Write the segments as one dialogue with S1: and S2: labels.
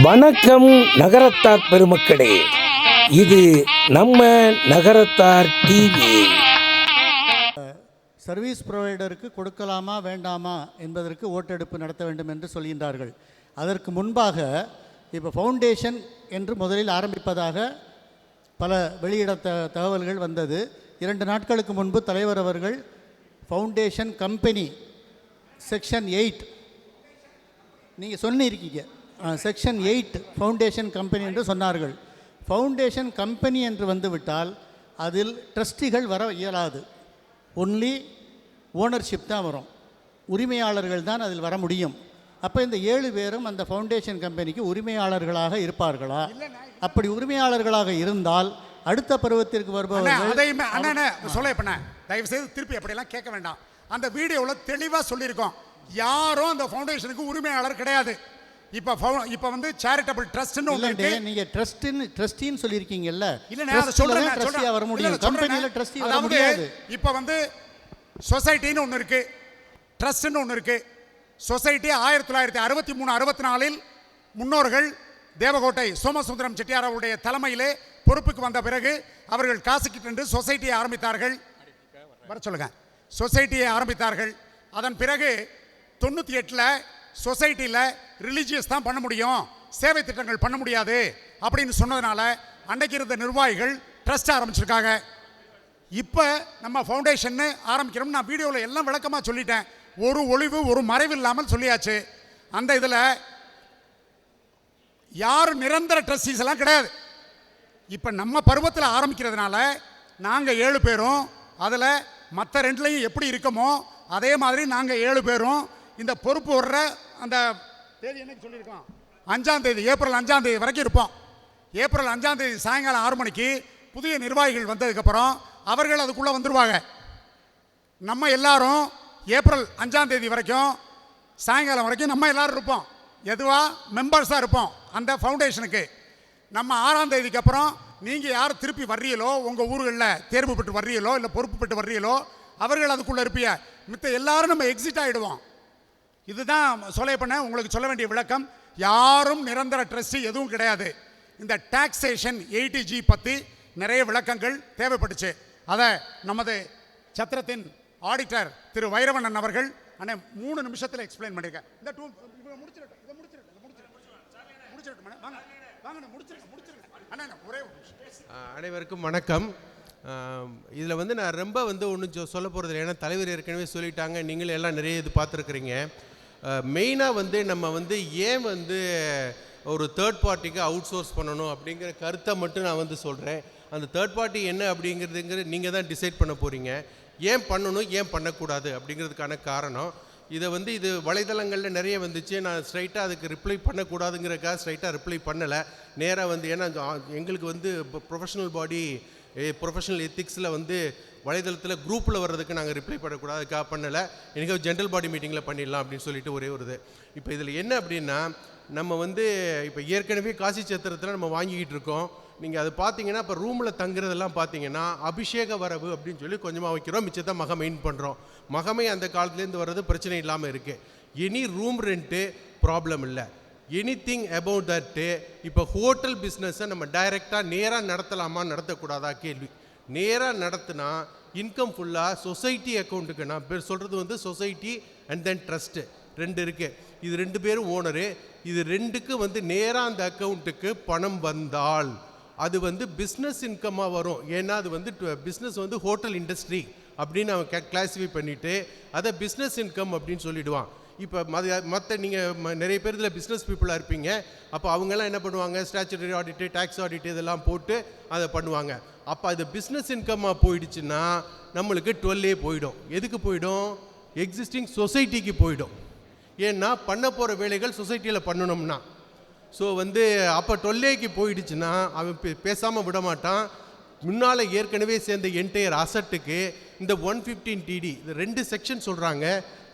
S1: வணக்கம் நகரத்தார் பெருமக்களே, இது நம்ம நகரத்தார் டிவி.
S2: சர்வீஸ் ப்ரொவைடருக்கு கொடுக்கலாமா வேண்டாமா என்பதற்கு ஓட்டெடுப்பு நடத்த வேண்டும் என்று சொல்கின்றார்கள். அதற்கு முன்பாக இப்போ ஃபவுண்டேஷன் என்று முதலில் ஆரம்பிப்பதாக பல வெளியிட தகவல்கள் வந்தது. 2 நாட்களுக்கு முன்பு தலைவர் அவர்கள் ஃபவுண்டேஷன் கம்பெனி செக்ஷன் 8 நீங்கள் சொன்னிருக்கீங்க, செக்ஷன் 8 ஃபவுண்டேஷன் கம்பெனி என்று சொன்னார்கள். ஃபவுண்டேஷன் கம்பெனி என்று வந்துவிட்டால் அதில் ட்ரஸ்டிகள் வர இயலாது. ஒன்லி ஓனர்ஷிப் தான் வரும், உரிமையாளர்கள் தான் அதில் வர முடியும். அப்போ இந்த 7 பேரும் அந்த ஃபவுண்டேஷன் கம்பெனிக்கு உரிமையாளர்களாக இருப்பார்களா? அப்படி உரிமையாளர்களாக இருந்தால் அடுத்த பருவத்திற்கு வருபவர்கள்
S3: தயவு செய்து திருப்பி அப்படியெல்லாம் கேட்க வேண்டாம். அந்த வீடியோவில் தெளிவாக சொல்லியிருக்கோம், யாரும் அந்த ஃபவுண்டேஷனுக்கு உரிமையாளர் கிடையாது. இப்போ வந்து சேரிட்டபிள் ட்ரஸ்ட்னு ஒன்று இருக்கு.
S2: நீங்க ட்ரஸ்டின்னு சொல்லியிருக்கீங்கல்ல,
S3: இல்ல நான் அதை சொல்றேன்,
S2: ட்ரஸ்டியா வர முடியும், கம்பெனில ட்ரஸ்டி வர முடியாது.
S3: இப்போ வந்து சொசைட்டின்னு ஒன்று இருக்கு, ட்ரஸ்ட்னு ஒன்று இருக்கு. சொசைட்டி 1963-64 முன்னோர்கள் தேவகோட்டை சோமசுந்தரம் செட்டியார் அவருடைய தலைமையிலே பொறுப்புக்கு வந்த பிறகு அவர்கள் காசுக்கு என்று சொசைட்டியை ஆரம்பித்தார்கள். வர சொல்லுங்க, சொசைட்டியை ஆரம்பித்தார்கள். அதன் பிறகு 98 சொசைட்டியில் ரிலீஜியஸ் தான் பண்ண முடியும், சேவை திட்டங்கள் பண்ண முடியாது அப்படின்னு சொன்னதுனால அன்றைக்கு இருந்த நிர்வாகிகள் ட்ரஸ்ட் ஆரம்பிச்சிருக்காங்க. இப்போ நம்ம ஃபவுண்டேஷன் ஆரம்பிக்கிறோம். நான் வீடியோவில் எல்லாம் விளக்கமாக சொல்லிட்டேன், ஒரு ஒளிவு ஒரு மறைவு இல்லாமல் சொல்லியாச்சு. அந்த இதில் யாரும் நிரந்தர ட்ரஸ்டீஸ் எல்லாம் கிடையாது. இப்போ நம்ம பருவத்தில் ஆரம்பிக்கிறதுனால நாங்கள் 7 பேரும், அதில் மற்ற 2லையும் எப்படி இருக்கமோ அதே மாதிரி நாங்கள் 7 பேரும் இந்த பொறுப்பு வர்ற அந்த தேதி என்னைக்கு சொல்லியிருக்கோம், 5ஆம் தேதி, ஏப்ரல் 5ஆம் தேதி வரைக்கும் இருப்போம். ஏப்ரல் 5ஆம் தேதி சாயங்காலம் 6 மணிக்கு புதிய நிர்வாகிகள் வந்ததுக்கப்புறம் அவர்கள் அதுக்குள்ளே வந்துடுவாங்க. நம்ம எல்லாரும் ஏப்ரல் 5ஆம் தேதி வரைக்கும் சாயங்காலம் வரைக்கும் நம்ம எல்லோரும் இருப்போம், எதுவாக மெம்பர்ஸாக இருப்போம் அந்த ஃபவுண்டேஷனுக்கு. நம்ம 6ஆம் தேதிக்கு அப்புறம் நீங்கள் யார் திருப்பி வர்றீங்களோ, உங்கள் ஊர்களில் தேர்வு பெற்று வர்றீங்களோ இல்லை பொறுப்பு பெற்று வர்றீங்களோ அவர்கள் அதுக்குள்ளே இருப்பீங்க. மித்த எல்லாரும் நம்ம எக்ஸிட் ஆகிடுவோம். இதுதான் பண்ண உங்களுக்கு சொல்ல வேண்டிய விளக்கம். யாரும் நிரந்தர ட்ரஸ்ட் எதுவும் கிடையாது. இந்த டாக்ஸேஷன் 80G பற்றி நிறைய விளக்கங்கள் தேவைப்பட்டுச்சு. அதை நமது சத்திரத்தின் ஆடிட்டர் திரு வைரவண்ணன் அவர்கள் 3 நிமிஷத்தில் எக்ஸ்பிளைன் பண்ணியிருக்கேன். இந்த
S4: அனைவருக்கும் வணக்கம். இதில் வந்து நான் ரொம்ப ஒன்றும் சொல்ல போகிறது, ஏன்னா தலைவர் ஏற்கனவே சொல்லிட்டாங்க, நீங்களும் எல்லாம் நிறைய இது பார்த்துருக்குறீங்க. மெயினாக நம்ம ஏன் ஒரு தேர்ட் பார்ட்டிக்கு அவுட் சோர்ஸ் பண்ணணும் அப்படிங்கிற கருத்தை மட்டும் நான் சொல்கிறேன். அந்த தேர்ட் பார்ட்டி என்ன அப்படிங்கிறதுங்கிறது நீங்கள் தான் டிசைட் பண்ண போகிறீங்க. ஏன் பண்ணணும் ஏன் பண்ணக்கூடாது அப்படிங்கிறதுக்கான காரணம் இதை இது வலைதளங்களில் நிறைய வந்துச்சு. நான் ஸ்ட்ரைட்டாக அதுக்கு ரிப்ளை பண்ணக்கூடாதுங்கிறக்காக ஸ்ட்ரைட்டாக ரிப்ளை பண்ணலை. நேராக ஏன்னா எங்களுக்கு ப்ரொஃபஷனல் பாடி ப்ரொஃபஷனல் எத்திக்ஸில் வலைதளத்தில் குரூப்பில் வர்றதுக்கு நாங்கள் ரிப்ளை பண்ணக்கூடாது, அதுக்காக பண்ணலை. எனக்கு ஜென்ரல் பாடி மீட்டிங்கில் பண்ணிடலாம் அப்படின்னு சொல்லிட்டு ஒரே ஒரு இது. இப்போ இதில் என்ன அப்படின்னா, நம்ம இப்போ ஏற்கனவே காசி சத்திரத்தில் நம்ம வாங்கிக்கிட்டு இருக்கோம். நீங்கள் அது பார்த்தீங்கன்னா இப்போ ரூமில் தங்குறதெல்லாம் பார்த்தீங்கன்னா அபிஷேக வரவு அப்படின்னு சொல்லி கொஞ்சமாக வைக்கிறோம், மிச்சத்தை மகமைன்னு பண்ணுறோம். மகமை அந்த காலத்துலேருந்து வர்றது பிரச்சனை இல்லாமல் இருக்குது. எனி ரூம் ரெண்ட்டு ப்ராப்ளம் இல்லை. எனிதிங் அபவுட் தட்டு. இப்போ ஹோட்டல் பிஸ்னஸை நம்ம டைரெக்டாக நேராக நடத்தலாமா நடத்தக்கூடாதா கேள்வி. நேராக நடத்தினா இன்கம் ஃபுல்லாக சொசைட்டி அக்கௌண்ட்டுக்கு, நான் பேர் சொல்கிறது சொசைட்டி அண்ட் தென் ட்ரஸ்ட்டு 2 இருக்குது. இது 2 பேரும் ஓனரு. இது 2க்கு நேராக அந்த அக்கௌண்ட்டுக்கு பணம் வந்தால் அது பிஸ்னஸ் இன்கமாக வரும். ஏன்னா அது பிஸ்னஸ் ஹோட்டல் இண்டஸ்ட்ரி அப்படின்னு அவன் கிளாஸிஃபை பண்ணிவிட்டு அதை பிஸ்னஸ் இன்கம் அப்படின்னு சொல்லிவிடுவான். இப்போ மற்ற நீங்கள் நிறைய பேர் இதில் பிஸ்னஸ் பீப்புளாக இருப்பீங்க. அப்போ அவங்கெல்லாம் என்ன பண்ணுவாங்க, ஸ்டாச்சுட்டரி ஆடிட்டு டேக்ஸ் ஆடிட்டு இதெல்லாம் போட்டு அதை பண்ணுவாங்க. அப்போ அது பிஸ்னஸ் இன்கம்மாக போயிடுச்சுன்னா நம்மளுக்கு 12A போயிடும். எதுக்கு போயிடும்? எக்ஸிஸ்டிங் சொசைட்டிக்கு போயிடும். ஏன்னா பண்ண போகிற வேலைகள் சொசைட்டியில் பண்ணணும்னா. ஸோ அப்போ 12Aக்கு போயிடுச்சுன்னா அவன் பேசாமல் விட மாட்டான். முன்னால் ஏற்கனவே சேர்ந்த என்டையர் அசட்டுக்கு இந்த 115TD இந்த 2 செக்ஷன் சொல்கிறாங்க.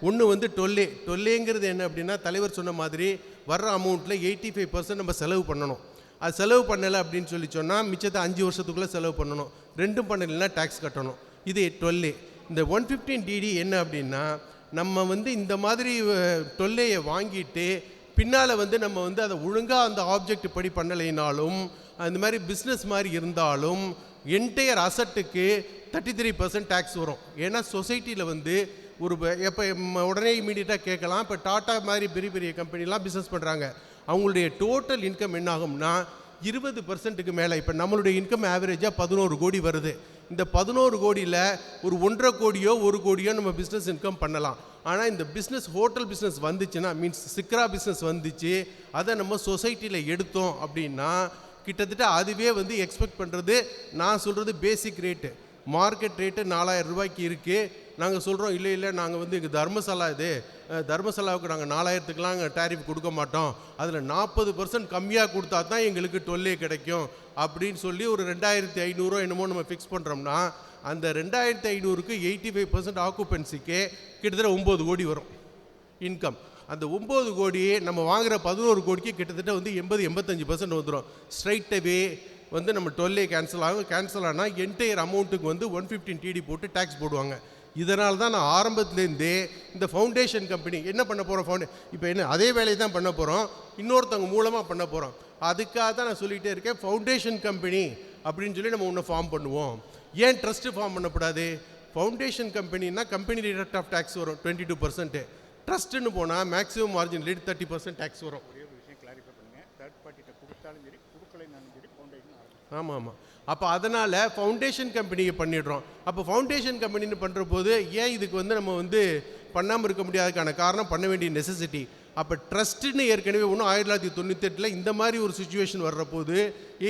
S4: ஒன்று 12A. 12Aங்கிறது என்ன அப்படின்னா, தலைவர் சொன்ன மாதிரி வர்ற அமௌண்ட்டில் 85% நம்ம செலவு பண்ணணும். அது செலவு பண்ணலை அப்படின்னு சொன்னால் மிச்சத்தை 5 வருஷத்துக்குள்ளே செலவு பண்ணணும். 2ம் பண்ணலைன்னா டேக்ஸ் கட்டணும். இது 12A. இந்த 115DD என்ன அப்படின்னா, நம்ம இந்த மாதிரி 12Aயை வாங்கிட்டு பின்னால் வந்து நம்ம வந்து அதை ஒழுங்காக அந்த ஆப்ஜெக்ட் படி பண்ணலைனாலும் அந்த மாதிரி பிஸ்னஸ் மாதிரி இருந்தாலும் என்டையர் அசட்டுக்கு 33% டேக்ஸ் வரும். ஏன்னா சொசைட்டியில் வந்து ஒரு எப்போ உடனே இமீடியட்டாக கேட்கலாம். இப்போ டாட்டா மாதிரி பெரிய பெரிய கம்பெனிலாம் பிஸ்னஸ் பண்ணுறாங்க. அவங்களுடைய டோட்டல் இன்கம் என்ன ஆகும்னா 20%க்கு மேலே. இப்போ நம்மளுடைய இன்கம் ஆவரேஜாக 11 கோடி வருது. இந்த 11 கோடியில் ஒரு 1.5 கோடியோ 1 கோடியோ நம்ம பிஸ்னஸ் இன்கம் பண்ணலாம். ஆனால் இந்த பிஸ்னஸ் ஹோட்டல் பிஸ்னஸ் வந்துச்சுன்னா, மீன்ஸ் சிக்ரா பிஸ்னஸ் வந்துச்சு, அதை நம்ம சொசைட்டியில் எடுத்தோம் அப்படின்னா கிட்டத்தட்ட அதுவே வந்து எக்ஸ்பெக்ட் பண்ணுறது, நான் சொல்கிறது பேசிக் ரேட்டு, மார்க்கெட் ரேட்டு 4000 ரூபாய்க்கு இருக்குது. நாங்கள் சொல்கிறோம் இல்லை நாங்கள் வந்து இங்கே தர்மசாலா, இது தர்மசாலாவுக்கு நாங்கள் 4000த்துக்கெலாம் டேரிஃப் கொடுக்க மாட்டோம், அதில் 40% கம்மியாக கொடுத்தா தான் எங்களுக்கு 12 கிடைக்கும் அப்படின்னு சொல்லி ஒரு 2500 என்னமோ நம்ம ஃபிக்ஸ் பண்ணுறோம்னா, அந்த 2500க்கு 85% ஆக்குபென்சிக்கு கிட்டத்தட்ட 9 கோடி வரும் இன்கம். அந்த 9 கோடி நம்ம வாங்குகிற 11 கோடிக்கு கிட்டத்தட்ட வந்து 80-85% வந்துடும். ஸ்ட்ரைட்டவே வந்து நம்ம 12 கேன்சல் ஆகும். கேன்சல் ஆனால் என்டையர் அமௌண்ட்டுக்கு வந்து 115 TD போட்டு டேக்ஸ் போடுவாங்க. இதனால தான் நான் ஆரம்பத்துலேருந்தே இந்த ஃபவுண்டேஷன் கம்பெனி என்ன பண்ண போகிறோம், இப்போ என்ன அதே வேலையை தான் பண்ண போகிறோம், இன்னொருத்தவங்க மூலமாக பண்ண போகிறோம். அதுக்காக தான் நான் சொல்லிகிட்டே இருக்கேன், ஃபவுண்டேஷன் கம்பெனி அப்படின்னு சொல்லி நம்ம ஒன்று ஃபார்ம் பண்ணுவோம். ஏன் ட்ரஸ்ட்டு ஃபார்ம் பண்ணக்கூடாது? ஃபவுண்டேஷன் கம்பெனின்னா கம்பெனி ரேட் ஆஃப் டேக்ஸ் வரும் 22%. ட்ரஸ்ட்டுன்னு போனால் மேக்ஸிமம் மார்ஜின் ரேட் 30% டேக்ஸ் வரும்.
S3: ஒரே ஒரு விஷயம் கிளாரிஃபை பண்ணுங்கள், தேர்ட் பார்ட்டிகிட்ட கொடுத்தாலும் சரி கொடுக்கலைனாலும் சரி ஃபவுண்டேஷன்.
S4: ஆமாம். அப்போ அதனால் ஃபவுண்டேஷன் கம்பெனியை பண்ணிடுறோம். அப்போ ஃபவுண்டேஷன் கம்பெனின்னு பண்ணுற போது ஏன் இதுக்கு வந்து நம்ம வந்து பண்ணாமல் இருக்க முடியாதுக்கான காரணம் பண்ண வேண்டிய நெசசிட்டி. அப்போ ட்ரஸ்ட்டுன்னு ஏற்கனவே ஒன்றும் 1998 இந்த மாதிரி ஒரு சுச்சுவேஷன் வர்ற போது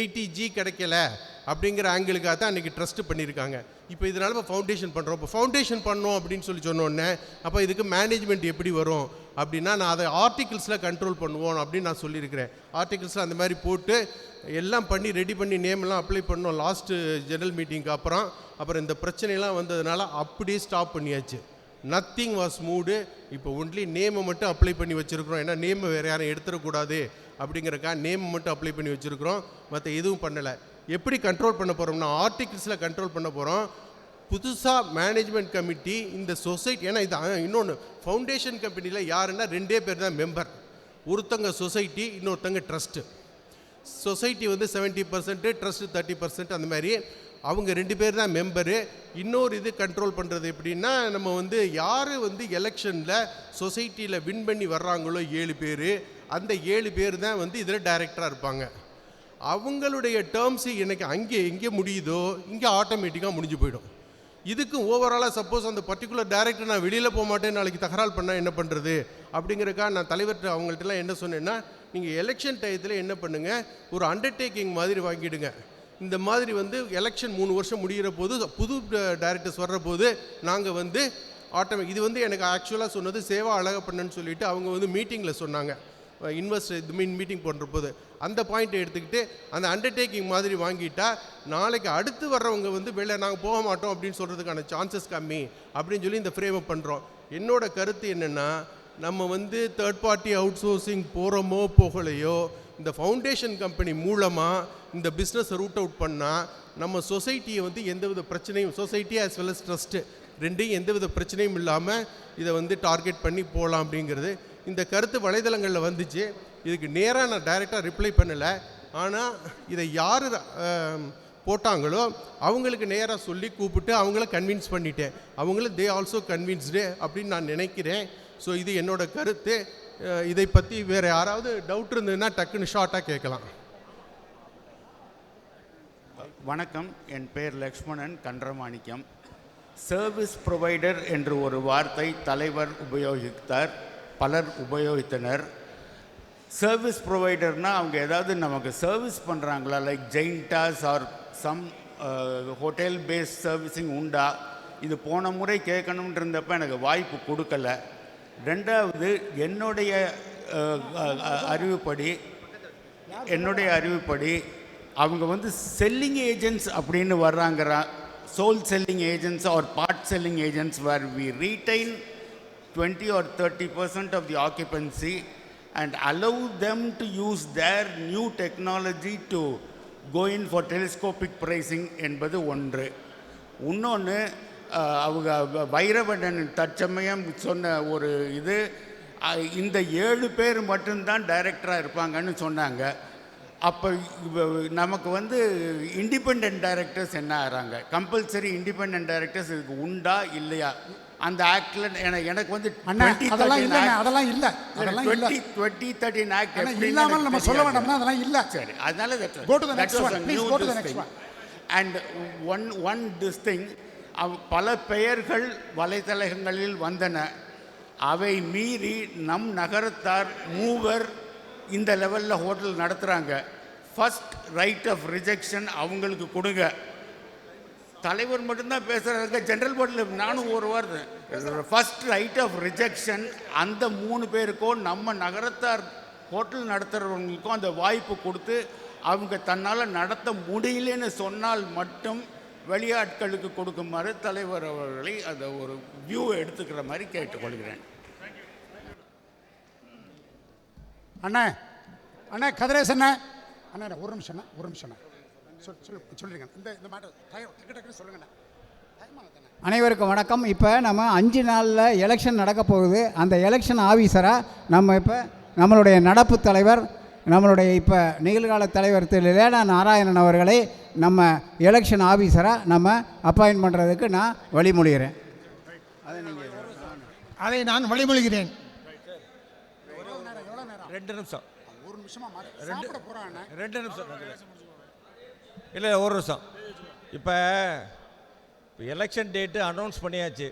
S4: 80G கிடைக்கல அப்படிங்கிற ஆங்கிளுக்காக தான் அன்றைக்கி ட்ரஸ்ட்டு பண்ணியிருக்காங்க. இப்போ இதனால் இப்போ ஃபவுண்டேஷன் பண்ணுறோம். இப்போ ஃபவுண்டேஷன் பண்ணோம் அப்படின்னு சொல்லி சொன்னோடனே அப்போ இதுக்கு மேனேஜ்மெண்ட் எப்படி வரும் அப்படின்னா, நான் அதை ஆர்டிகிள்ஸில் கண்ட்ரோல் பண்ணுவோம் அப்படின்னு நான் சொல்லியிருக்கிறேன். ஆர்டிகிள்ஸில் அந்த மாதிரி போட்டு எல்லாம் பண்ணி ரெடி பண்ணி நேம்லாம் அப்ளை பண்ணோம் லாஸ்ட்டு ஜெனரல் மீட்டிங்க்கு அப்புறம் இந்த பிரச்சனைலாம் வந்ததுனால அப்படியே ஸ்டாப் பண்ணியாச்சு. நத்திங் வாஸ் மூடு. இப்போ ஒன்லி நேமை மட்டும் அப்ளை பண்ணி வச்சுருக்கிறோம். ஏன்னா நேமை வேறு யாரும் எடுத்துடக்கூடாது அப்படிங்கிறக்கா நேமை மட்டும் அப்ளை பண்ணி வச்சுருக்கிறோம். மற்ற எதுவும் பண்ணலை. எப்படி கண்ட்ரோல் பண்ண போகிறோம்னா ஆர்டிகிள்ஸில் கண்ட்ரோல் பண்ண போகிறோம். புதுசாக மேனேஜ்மெண்ட் கமிட்டி இந்த சொசைட்டி, ஏன்னா இது இன்னொன்று ஃபவுண்டேஷன் கம்பெனியில் யாருன்னா 2 பேர் தான் மெம்பர். ஒருத்தங்க சொசைட்டி, இன்னொருத்தங்க ட்ரஸ்ட்டு. சொசைட்டி வந்து 70%, ட்ரஸ்ட்டு 30%, அந்த மாதிரி அவங்க 2 பேர் தான் மெம்பரு. இன்னொரு இது கண்ட்ரோல் பண்ணுறது எப்படின்னா, நம்ம வந்து யார் வந்து எலெக்ஷனில் சொசைட்டியில் வின் பண்ணி வர்றாங்களோ 7 பேர், அந்த 7 பேர் தான் வந்து இதில் டைரக்டராக இருப்பாங்க. அவங்களுடைய டேர்ம்ஸு எனக்கு எங்கே முடியுதோ இங்கே ஆட்டோமேட்டிக்காக முடிஞ்சு போயிடும். இதுக்கு ஓவராலாக சப்போஸ் அந்த பர்டிகுலர் டைரக்டர் நான் வெளியில் போக மாட்டேன், நாளைக்கு தகராறு பண்ணால் என்ன பண்ணுறது அப்படிங்கிறக்கா நான் தலைவர்கிட்ட அவங்கள்ட்டலாம் என்ன சொன்னேன்னா, நீங்கள் எலெக்ஷன் டயத்தில் என்ன பண்ணுங்கள், ஒரு அண்டர்டேக்கிங் மாதிரி வாங்கிடுங்க. இந்த மாதிரி வந்து எலெக்ஷன் 3 வருஷம் முடிகிற போது புது டைரக்டர்ஸ் வர்ற போது நாங்கள் வந்து இது வந்து எனக்கு ஆக்சுவலாக சொன்னது சேவா அழகப்பண்ணன்னு சொல்லிட்டு அவங்க வந்து மீட்டிங்கில் சொன்னாங்க, இன்வெஸ்டர் மீட்டிங் பண்ணுற போது அந்த பாயிண்ட்டை எடுத்துக்கிட்டு அந்த அண்டர்டேக்கிங் மாதிரி வாங்கிட்டா நாளைக்கு அடுத்து வர்றவங்க வந்து வெளில நாங்கள் போக மாட்டோம் அப்படின்னு சொல்கிறதுக்கான சான்சஸ் கம்மி அப்படின்னு சொல்லி இந்த ஃப்ரேம் அப் பண்ணுறோம். என்னோட கருத்து என்னென்னா, நம்ம வந்து தேர்ட் பார்ட்டி அவுட் சோர்சிங் போகிறோமோ போகலையோ, இந்த ஃபவுண்டேஷன் கம்பெனி மூலமாக இந்த பிஸ்னஸை ரூட் அவுட் பண்ணால் நம்ம சொசைட்டியை வந்து எந்தவித பிரச்சனையும், society as well as trust ரெண்டையும் எந்தவித பிரச்சனையும் இல்லாமல் இதை வந்து டார்கெட் பண்ணி போகலாம் அப்படிங்கிறது. இந்த கருத்து வலைதளங்களில் வந்துச்சு. இதுக்கு நேராக நான் டைரெக்டாக ரிப்ளை பண்ணலை. ஆனால் இதை யார் போட்டாங்களோ அவங்களுக்கு நேராக சொல்லி கூப்பிட்டு அவங்கள கன்வின்ஸ் பண்ணிட்டேன். அவங்களும் தே ஆல்சோ கன்வின்ஸ்டு அப்படின்னு நான் நினைக்கிறேன். ஸோ இது என்னோட கருத்து. இதை பற்றி வேறு யாராவது டவுட் இருந்ததுன்னா டக்குன்னு ஷார்ட்டாக கேட்கலாம்.
S5: வணக்கம், என் பேர் லக்ஷ்மணன் கன்றமாணிக்கம். சர்வீஸ் ப்ரொவைடர் என்று ஒரு வார்த்தை தலைவர் உபயோகித்தார், பலர் உபயோகித்தனர். சர்வீஸ் ப்ரொவைடர்னால் அவங்க ஏதாவது நமக்கு சர்வீஸ் பண்ணுறாங்களா, லைக் ஜெயின்டாஸ் or some hotel based servicing உண்டா? இது போன முறை கேட்கணும்னு இருந்தப்போ எனக்கு வாய்ப்பு கொடுக்கல. ரெண்டாவது, என்னுடைய அறிவுப்படி அவங்க வந்து செல்லிங் ஏஜென்ட்ஸ் அப்படின்னு வர்றாங்கிறா. Sole selling agents or part selling agents where we retain 20 or 30% of the occupancy and allow them to use their new technology to go in for telescopic pricing என்பது ஒன்று. இன்னொன்று, அவங்க வைரவண்ணன் தற்சமயம் சொன்ன ஒரு இது, இந்த 7 பேர் மட்டும்தான் டைரக்டராக இருப்பாங்கன்னு சொன்னாங்க. அப்போ நமக்கு வந்து இண்டிபெண்ட் டைரக்டர்ஸ் என்ன ஆகிறாங்க? கம்பல்சரி இண்டிபெண்ட் டைரக்டர்ஸ் இதுக்கு உண்டா இல்லையா? அந்த ஆக்டில் எனக்கு வந்து 2013 ஆக்ட்
S3: இல்லாமல் நம்ம சொல்ல வேண்டாம்னா அதெல்லாம் இல்லை.
S5: சரி, அதனால அண்ட் ஒன் திஸ் திங், பல பெயர்கள் வலைத்தளங்களில் வந்தன. அவை மீறி நம் நகரத்தார் மூவர் இந்த லெவலில் ஹோட்டல் நடத்துகிறாங்க. ஃபஸ்ட் ரைட் ஆஃப் ரிஜெக்ஷன் அவங்களுக்கு கொடுங்க. தலைவர் மட்டும்தான் பேசுகிறாங்க. ஜென்ரல் போர்டில் நானும் ஒரு வார்த்தை, ஃபஸ்ட் ரைட் ஆஃப் ரிஜெக்ஷன் அந்த 3 பேருக்கும் நம்ம நகரத்தார் ஹோட்டல் நடத்துகிறவங்களுக்கும் அந்த வாய்ப்பு கொடுத்து அவங்க தன்னால் நடத்த முடியலன்னு சொன்னால் மட்டும் வெளியாட்களுக்கு கொடுக்குமாறு தலைவர் அவர்களை அதை ஒரு வியூவை எடுத்துக்கிற மாதிரி கேட்டுக்கொள்கிறேன்.
S3: அண்ணா அண்ணா கதிரேசன் அண்ணா ஒரு நிமிஷம் சொல்லிருங்க. இந்த மாட்டை சொல்லுங்கண்ணா.
S6: அனைவருக்கும் வணக்கம். இப்போ நம்ம 5 நாளில் எலெக்ஷன் நடக்க போகுது. அந்த எலெக்ஷன் ஆஃபீஸராக நம்ம இப்போ நம்மளுடைய நடப்பு தலைவர், நம்மளுடைய இப்போ நிகழ்கால தலைவர் திரு லேனா நாராயணன் அவர்களை நம்ம எலெக்ஷன் ஆஃபீஸராக நம்ம அப்பாயின்ட் பண்ணுறதுக்கு நான் வழிமொழிகிறேன்.
S7: அதை நான் வழிமொழிகிறேன்.
S8: 2 நிமிஷம்.
S3: 1 நிமிஷமா
S8: 2 நிமிஷம் இல்லை, 1 நிமிஷம். இப்போ எலெக்ஷன் டேட்டு அனௌன்ஸ் பண்ணியாச்சு.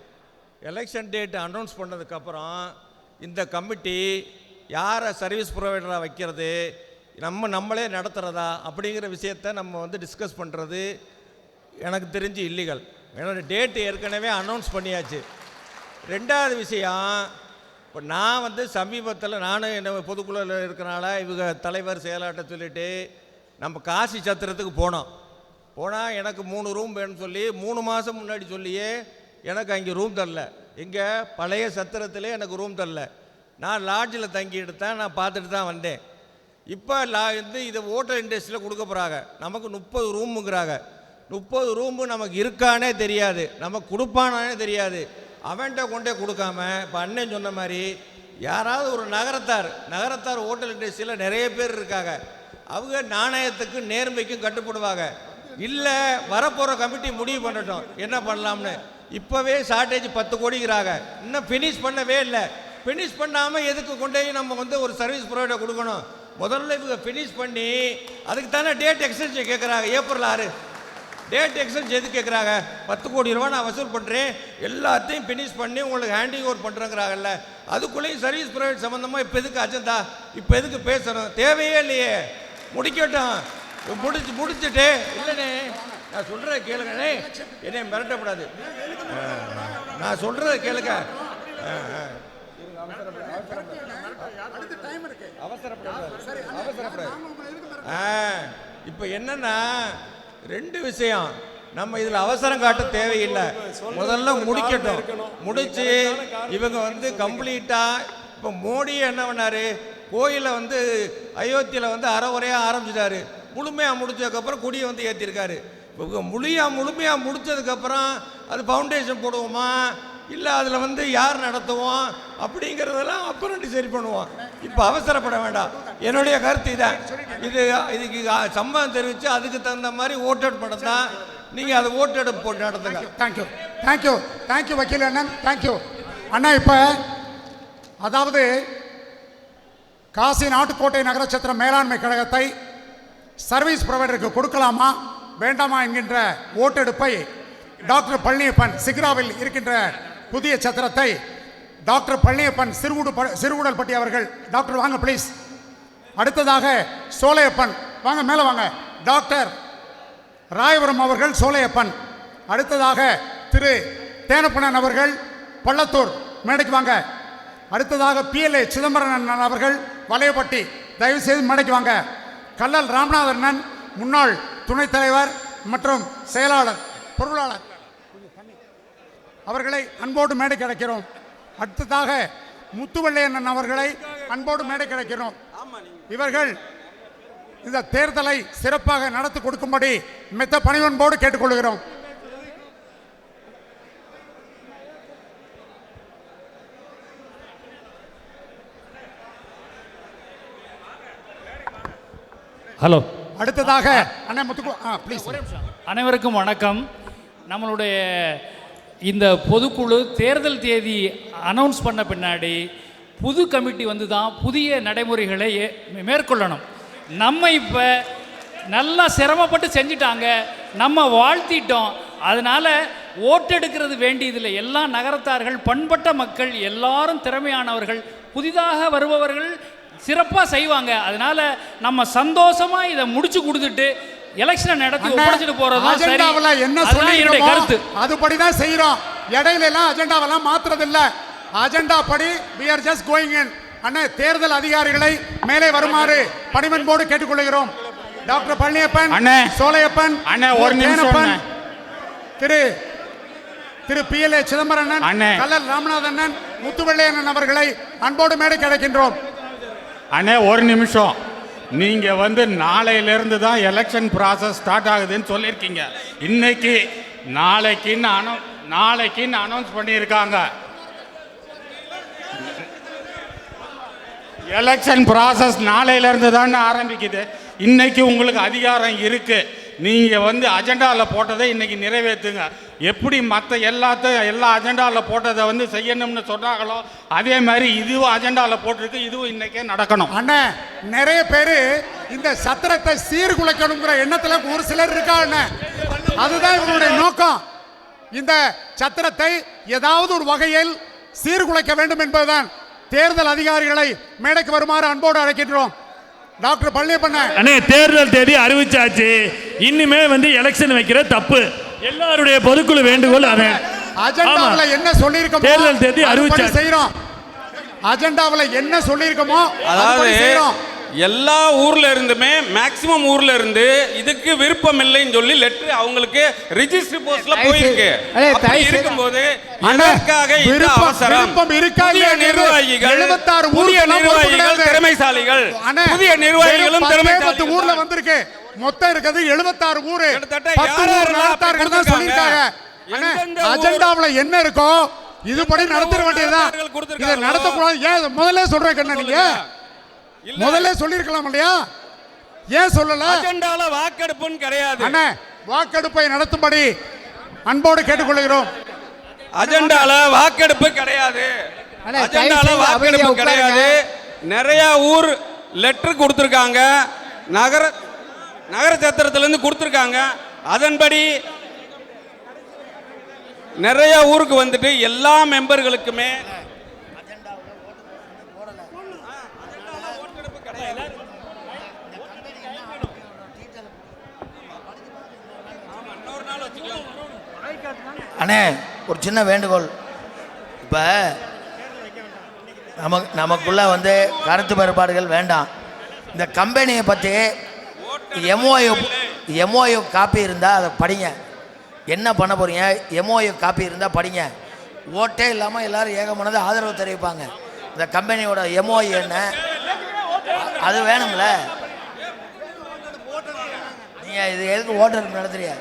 S8: எலெக்ஷன் டேட்டு அனௌன்ஸ் பண்ணதுக்கப்புறம் இந்த கமிட்டி யாரை சர்வீஸ் ப்ரொவைடராக வைக்கிறது, நம்மளே நடத்துகிறதா அப்படிங்கிற விஷயத்தை நம்ம வந்து டிஸ்கஸ் பண்ணுறது எனக்கு தெரிஞ்சு இல்லீகல். ஏன்னா டேட்டு ஏற்கனவே அனௌன்ஸ் பண்ணியாச்சு. 2வது விஷயம், இப்போ நான் வந்து சமீபத்தில் நானும் என்ன பொதுக்குழுவில் இருக்கிறனால இவங்க தலைவர் செயலாட்ட சொல்லிவிட்டு நம்ம காசி சத்திரத்துக்கு போனால் எனக்கு 3 ரூம் வேணும்னு சொல்லி 3 மாதம் முன்னாடி சொல்லியே எனக்கு அங்கே ரூம் தரல. இங்கே பழைய சத்திரத்திலே எனக்கு ரூம் தரல. நான் லாட்ஜில் தங்கி எடுத்தேன். நான் பார்த்துட்டு தான் வந்தேன். இப்போ வந்து இதை ஹோட்டல் இண்டஸ்ட்ரியில் கொடுக்க போகிறாங்க. நமக்கு 30 ரூமுங்கிறாங்க. 30 ரூமு நமக்கு இருக்கானே தெரியாது, நமக்கு கொடுப்பானே தெரியாது. அவன்கிட்ட கொண்டே கொடுக்காம இப்போ அண்ணன் சொன்ன மாதிரி யாராவது ஒரு நகரத்தார் ஹோட்டல் இண்டஸ்ட்ரியில் நிறைய பேர் இருக்காங்க. அவங்க நாணயத்துக்கு நேர்மைக்கும் கட்டுப்படுவாங்க. இல்லை வரப்போகிற கமிட்டி முடிவு பண்ணட்டும் என்ன பண்ணலாம்னு. இப்போவே ஷார்ட்டேஜ் 10 கோடிங்கிறாங்க. இன்னும் ஃபினிஷ் பண்ணவே இல்லை. ஃபினிஷ் பண்ணாமல் எதுக்கு கொண்டு நம்ம வந்து ஒரு சர்வீஸ் ப்ரொவைடர் கொடுக்கணும்? முதல்ல இவங்க ஃபினிஷ் பண்ணி அதுக்கு தானே டேட் எக்ஸ்டென்ஷன் கேட்குறாங்க. ஏப்ரல் 6 டேட் எக்ஸ்டென்ஷன் எது கேட்குறாங்க? 10 கோடி ரூபா நான் வசூல் பண்ணுறேன், எல்லாத்தையும் ஃபினிஷ் பண்ணி உங்களுக்கு ஹேண்டிங் ஓவர் பண்ணுறேங்கிறாங்கல்ல. அதுக்குள்ளேயும் சர்வீஸ் ப்ரொவைட் சம்மந்தமாக இப்போ எதுக்கு அஜெண்டா, இப்போ எதுக்கு பேசணும்? தேவையே இல்லையே. முடிக்கட்டும். முடிச்சுட்டு இல்லைண்ணே, நான் சொல்கிறத கேளுங்கண்ணே, என்னை மிரட்டக்கூடாது. நான் சொல்கிறத கேளுங்க. அவசரப்படாது. இப்போ என்னன்னா 2 விஷயம். நம்ம இதில் அவசரம் காட்ட தேவையில்லை. முதல்ல முடிக்கட்டும். முடிச்சு இவங்க வந்து கம்ப்ளீட்டாக இப்போ மோடி என்ன பண்ணார், கோயிலை வந்து அயோத்தியில் வந்து அறகுறையாக ஆரம்பிச்சிட்டாரு. முழுமையாக முடிச்சதுக்கப்புறம் கொடியை வந்து ஏற்றிருக்காரு. இப்போ முழுமையாக முடித்ததுக்கப்புறம் அது ஃபவுண்டேஷன் போடுவோமா இல்லை அதில் வந்து யார் நடத்துவோம் அப்படிங்கிறதெல்லாம் அப்புறம் சரி பண்ணுவோம். இப்போ அவசரப்பட வேண்டாம். என்னுடைய கருத்து இதான். இதுக்கு சம்மதம் தெரிவித்து அதுக்கு தகுந்த மாதிரி ஓட்டெடுப்பு நடந்தா நீங்கள் அதை ஓட்டெடுப்பு போட்டு நடத்துங்க.
S3: தேங்க்யூ வக்கீல் அண்ணன். தேங்க்யூ அண்ணா. இப்போ அதாவது காசி நாட்டுக்கோட்டை நகரச்சத்திர மேலாண்மை கழகத்தை சர்வீஸ் ப்ரொவைடருக்கு கொடுக்கலாமா வேண்டாமா என்கின்ற ஓட்டெடுப்பை டாக்டர் பழனியப்பன் சிக்ராவில் இருக்கின்ற புதிய சத்திரத்தை டாக்டர் பழனியப்பன் சிறுகுடல்பட்டி அவர்கள். டாக்டர் வாங்க ப்ளீஸ். அடுத்ததாக சோலையப்பன் வாங்க, மேலே வாங்க. டாக்டர் ராயபுரம் அவர்கள் சோலையப்பன். அடுத்ததாக திரு தேனப்பனன் அவர்கள் பள்ளத்தூர் மேடைக்கு வாங்க. அடுத்ததாக PLA சிதம்பரம் அவர்கள் வலையப்பட்டி, தயவு செய்து மேடைக்கு வாங்க. கல்லல் ராமநாதன் முன்னாள் துணைத் தலைவர் மற்றும் செயலாளர் பொருளாளர் அவர்களை அன்போடு மேடைக்கு அழைக்கிறோம். அடுத்ததாக முத்துவள்ளையண்ணன் அவர்களை அன்போடு மேடைக்கு அழைக்கிறோம். இவர்கள் இந்த தேர்தலை சிறப்பாக நடத்தி கொடுக்கும்படி மித்த பணிவன்போடு கேட்டுக்கொள்கிறோம்.
S7: ஹலோ.
S3: அடுத்ததாக அண்ணா முத்துக்கு ப்ளீஸ்.
S9: அனைவருக்கும் வணக்கம். நம்மளுடைய இந்த பொதுக்குழு தேர்தல் தேதி அனௌன்ஸ் பண்ண பின்னாடி புது கமிட்டி வந்து தான் புதிய நடைமுறைகளை மேற்கொள்ளணும். நம்ம இப்போ நல்லா சிரமப்பட்டு செஞ்சிட்டாங்க, நம்ம வாழ்த்திட்டோம். அதனால் ஓட்டெடுக்கிறது வேண்டியதில்லை. எல்லா நகரத்தார்கள், பண்பட்ட மக்கள், எல்லாரும் திறமையானவர்கள், புதிதாக வருபவர்கள் சிறப்பாக செய்வாங்க. அதனால் நம்ம சந்தோஷமாக இதை முடிச்சு கொடுத்துட்டு எலெக்ஷனை நடத்தி ஒப்படைச்சிட்டு போறதும் சரி.
S3: அஜெண்டாவில் என்ன
S9: என்னுடைய கருத்து.
S3: அதுபடி தான் செய்கிறோம். இடையில எல்லாம் அஜெண்டாவெல்லாம் மாத்துறதில்ல. அஜெண்டா படி we are just going in. அண்ணே, தேர்தல் அதிகாரிகளை மேலே வருமாறு பணிவன்போடு கேட்டுக்கொள்கிறோம். டாக்டர் பழனியப்பன்,
S5: அண்ணே,
S3: சோலையப்பன்,
S5: அண்ணே, ஒரு நிமிஷம்
S3: தேனப்பன்,
S5: அண்ணே.
S3: திரு PLA சிதம்பரண்ணன்,
S5: அண்ணே,
S3: கல்லல் ராமநாதன், முத்துவெள்ளையண்ணன் அவர்களை அன்போடு மேடை கிடைக்கின்றோம்.
S5: அண்ணே, ஒரு நிமிஷம். நீங்கள் வந்து நாளையிலேருந்து தான் எலெக்ஷன் ப்ராசஸ் ஸ்டார்ட் ஆகுதுன்னு சொல்லியிருக்கீங்க. இன்னைக்கு நாளைக்குன்னு அனௌன்ஸ் பண்ணியிருக்காங்க. எலெக்ஷன் ப்ராசஸ் நாளையிலேருந்து தான் ஆரம்பிக்குது. இன்னைக்கு உங்களுக்கு அதிகாரம் இருக்குது. நீங்கள் வந்து அஜெண்டாவில் போட்டதை இன்றைக்கி நிறைவேற்றுங்க. எப்படி மற்ற எல்லா அஜெண்டாவில் போட்டதை வந்து செய்யணும்னு சொன்னாங்களோ அதே மாதிரி இதுவும் அஜெண்டாவில் போட்டிருக்கு. இதுவும் இன்றைக்கே நடக்கணும்.
S3: அண்ணே, நிறைய பேர் இந்த சத்திரத்தை சீர்குலைக்கணுங்கிற எண்ணத்தில் ஒரு சிலர் இருக்கா அண்ணே. அதுதான் இவங்களுடைய நோக்கம். இந்த சத்திரத்தை ஏதாவது ஒரு வகையில் சீர்குலைக்க வேண்டும் என்பதுதான். தேர்தல் அதிகாரிகளை மேடைக்கு வருமாறு அன்போடு அழைக்கின்றோம். டாக்டர் பழனியப்பன்
S7: அண்ணே, தேர்தல் தேதி அறிவிச்சாச்சு. இனிமே வந்து எலெக்ஷன் வைக்கிற தப்பு. எல்லாருடைய பொதுக்குழு வேண்டுகோள் அதான்.
S3: அஜெண்டாவுல என்ன சொல்லியிருக்கோமோ
S7: தேர்தல் தேதி அறிவிச்சாச்சு.
S3: செய்றோம். அஜெண்டாவுல என்ன சொல்லியிருக்கோமோ
S10: அதாவது
S3: செய்றோம்.
S10: எல்லா ஊர்ல இருந்துமே மேக்சிமம் ஊர்ல இருந்து இதுக்கு விருப்பம் இல்லைன்னு சொல்லி லெட்டர் அவங்களுக்கு ரிஜிஸ்டர் போஸ்ட்ல போயிருக்கு. அப்படி இருக்கும்போது இதற்காக இந்த அவசரம். புதிய நிர்வாகிகள் 76 புதிய நிர்வாகிகள் திறமைசாலிகள், புதிய நிர்வாகிகளும் திறமைசாலிகள்
S3: ஊர்ல வந்திருக்கு. மொத்தம் இருக்குது 76 ஊரு. 10 ஊர் நடத்தார்கள் தான் சொல்லிருக்காங்க. அஜெண்டாவுல என்ன இருக்கோ இதுபடி நடத்த வேண்டியதுதான். இதை நடத்தக்கூடாது. ஏன் முதல்ல சொல்றேன் கண்ணா, நீங்க முதல்ல சொல்லிருக்கலாம் இல்லையா? ஏன் சொல்லல?
S10: அஜெண்டால வாக்கெடுப்புன்னு கிடையாது
S3: அண்ணே. வாக்கெடுப்பை நடத்தும்படி அன்போடு கேட்டுக்கொள்கிறோம்.
S10: அஜெண்டால வாக்கெடுப்பு கிடையாது. அஜெண்டால வாக்கெடுப்பு கிடையாது. நிறைய ஊர் லெட்டர் கொடுத்துருக்காங்க. நகர சத்திரத்திலிருந்து கொடுத்துருக்காங்க. அதன்படி நிறைய ஊருக்கு வந்துட்டு எல்லா மெம்பர்களுக்குமே
S11: அண்ணே, ஒரு சின்ன வேண்டுகோள். இப்போ நமக்குள்ள வந்து கருத்து வேறுபாடுகள் வேண்டாம். இந்த கம்பெனியை பற்றி எம்ஓயு காப்பி இருந்தால் அதை படிங்க. என்ன பண்ண போகிறீங்க? எம்ஓயு காப்பி இருந்தால் படிங்க. ஓட்டே இல்லாமல் எல்லோரும் ஏகமானது ஆதரவு தெரிவிப்பாங்க. இந்த கம்பெனியோட எம்ஓயு என்ன அது வேணும்ல. நீங்கள் இது எதுக்கு ஓட்டருக்கு நடத்துறீங்க?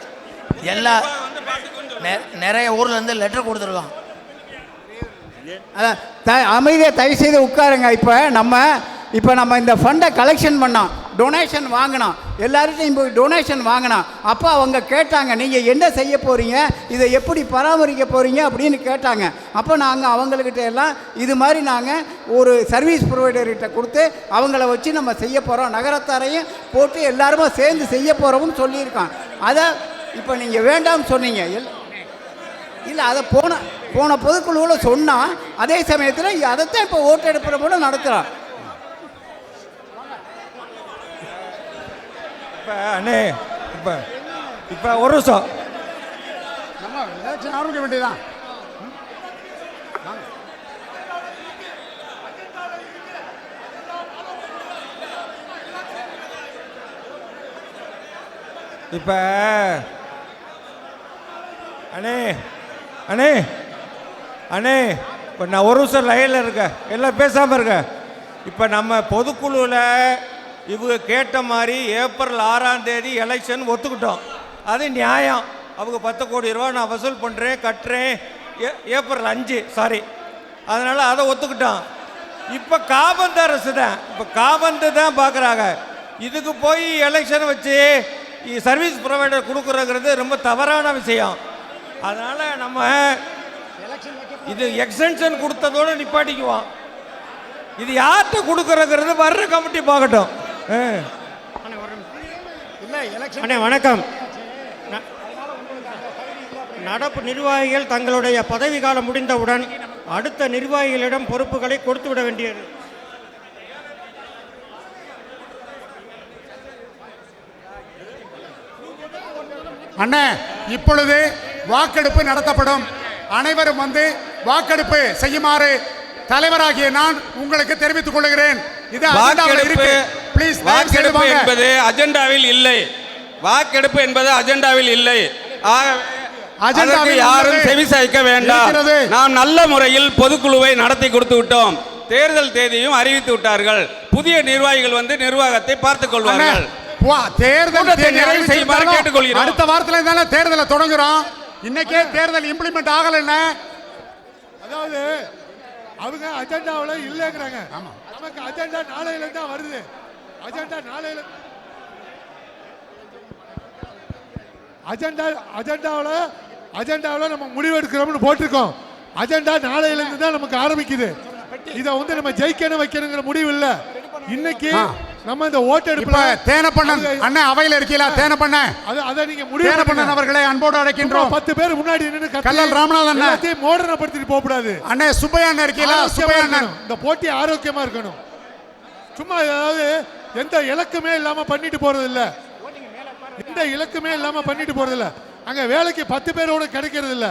S11: எல்லா நிறைய ஊர்லேருந்து லெட்டர் கொடுத்துருக்கோம்.
S6: அதான் அமைதியாக தயவு செய்து உட்காருங்க. இப்போ நம்ம இந்த ஃபண்டை கலெக்ஷன் பண்ணோம், டொனேஷன் வாங்கினோம், எல்லார்கிட்டையும் போய் டொனேஷன் வாங்கினோம். அப்போ அவங்க கேட்டாங்க, நீங்கள் என்ன செய்ய போகிறீங்க, இதை எப்படி பராமரிக்க போகிறீங்க அப்படின்னு கேட்டாங்க. அப்போ நாங்கள் அவங்கக்கிட்ட எல்லாம் இது மாதிரி நாங்கள் ஒரு சர்வீஸ் ப்ரொவைடர்கிட்ட கொடுத்து அவங்கள வச்சு நம்ம செய்ய போகிறோம், நகரத்தாரையும் போட்டு எல்லாருமே சேர்ந்து செய்ய போகிறோம்னு சொல்லியிருக்கான். அதை இப்போ நீங்கள் வேண்டாம்னு சொன்னீங்க இல்லை, அதை போன பொதுக்குழுவில் சொன்னால் அதே சமயத்தில் அதைத்தான் இப்போ ஓட்டெடுப்புற போல நடத்துகிறோம்.
S8: இப்போ அண்ணே, இப்போ ஒரு நிமிஷம்
S3: நம்ம ஆரம்பிக்க வேண்டியதான்.
S8: இப்போ அண்ணே அண்ணே அண்ணே இப்போ நான் ஒரு நிமிஷம் லைனில் இருக்கேன், எல்லாம் பேசாமல் இருக்கேன். இப்போ நம்ம பொதுக்குழுவில் இவங்க கேட்ட மாதிரி ஏப்ரல் 6ஆம் தேதி எலெக்ஷன் ஒத்துக்கிட்டோம். அது நியாயம். அவங்க 10 கோடி ரூபா நான் வசூல் பண்ணுறேன், கட்டுறேன், ஏப்ரல் 5 சாரி, அதனால் அதை ஒத்துக்கிட்டோம். இப்போ காபந்து அரசு தான், இப்போ காபந்து தான் பார்க்குறாங்க. இதுக்கு போய் எலெக்ஷன் வச்சு சர்வீஸ் ப்ரொவைடர் கொடுக்குறங்கிறது ரொம்ப தவறான விஷயம். அதனால் நம்ம இது எக்ஸ்டென்ஷன் கொடுத்ததோடு நிப்பாட்டிக்குவோம். இது யார்கிட்ட கொடுக்குறங்கிறது வர்ற கமிட்டி பார்க்கட்டும்.
S12: அண்ணே வணக்கம். நடப்பு நிர்வாகிகள் தங்களுடைய பதவி காலம் முடிந்தவுடன் அடுத்த நிர்வாகிகளிடம் பொறுப்புகளை கொடுத்து விட வேண்டியது.
S3: அண்ணே, இப்பொழுது வாக்கெடுப்பு நடத்தப்படும். அனைவரும் வந்து வாக்கெடுப்பு செய்யுமாறு தலைவராகிய நான் உங்களுக்கு தெரிவித்துக் கொள்கிறேன். இது
S10: வாக்கெடுப்பு என்பது அஜெண்டாவில் இல்லை. வாக்கெடுப்பு என்பது அஜெண்டாவில் இல்லை. அதற்கு யாரும் செவிசாய்க்க வேண்டாம். நாம் நல்ல முறையில் பொதுக்குழுவை நடத்தி கொடுத்து விட்டோம். தேர்தல் தேதியும் அறிவித்து விட்டார்கள். புதிய நிர்வாகிகள் வந்து நிர்வாகத்தை பார்த்துக் கொள்வார்கள்.
S3: தேர்தல் கேட்டுக்கொள்கிறோம். அடுத்த வாரத்தில் இருந்தாலும் தேர்தலை தொடங்குறோம். இன்னைக்கே தேர்தல் இம்ப்ளிமெண்ட் ஆகலைன்னு
S13: அதாவது அவங்க அஜெண்டாவில் இல்லைங்கிறாங்க. நமக்கு அஜெண்டா நாளையில தான் வருது. அஜெண்டாவில் நம்ம முடிவெடுக்கிறோம்னு போட்டிருக்கோம். அஜெண்டா நாளையிலிருந்து தான் நமக்கு ஆரம்பிக்குது. இதை வந்து நம்ம ஜெயிக்கணும் வைக்கணுங்கிற முடிவு இல்லை. இன்னைக்கு நம்ம இந்த ஓட்டெடுப்புல
S3: தேனப்பண்ணன் அண்ணன் அவையில் இருக்கீங்களா? தேனப்பண்ணன்
S13: அதை நீங்க முடிவு
S3: தேனப்பண்ணன் அவர்களை அன்போடு அழைக்கின்றோம்.
S13: 10 பேர் முன்னாடி நின்று
S3: கல்லல் ராமநாதன்
S13: எல்லாத்தையும் மோடனப்படுத்திட்டு போக கூடாது.
S3: அண்ணே சுப்பையா அண்ணன் இருக்கீங்களா? சுப்பையா அண்ணன்,
S13: இந்த போட்டி ஆரோக்கியமா இருக்கணும். சும்மா ஏதாவது எந்த இலக்குமே இல்லாம பண்ணிட்டு போறது இல்ல. எந்த இலக்குமே இல்லாம பண்ணிட்டு போறது இல்ல. அங்க வேலைக்கு 10 பேரோட கிடைக்கிறது இல்ல.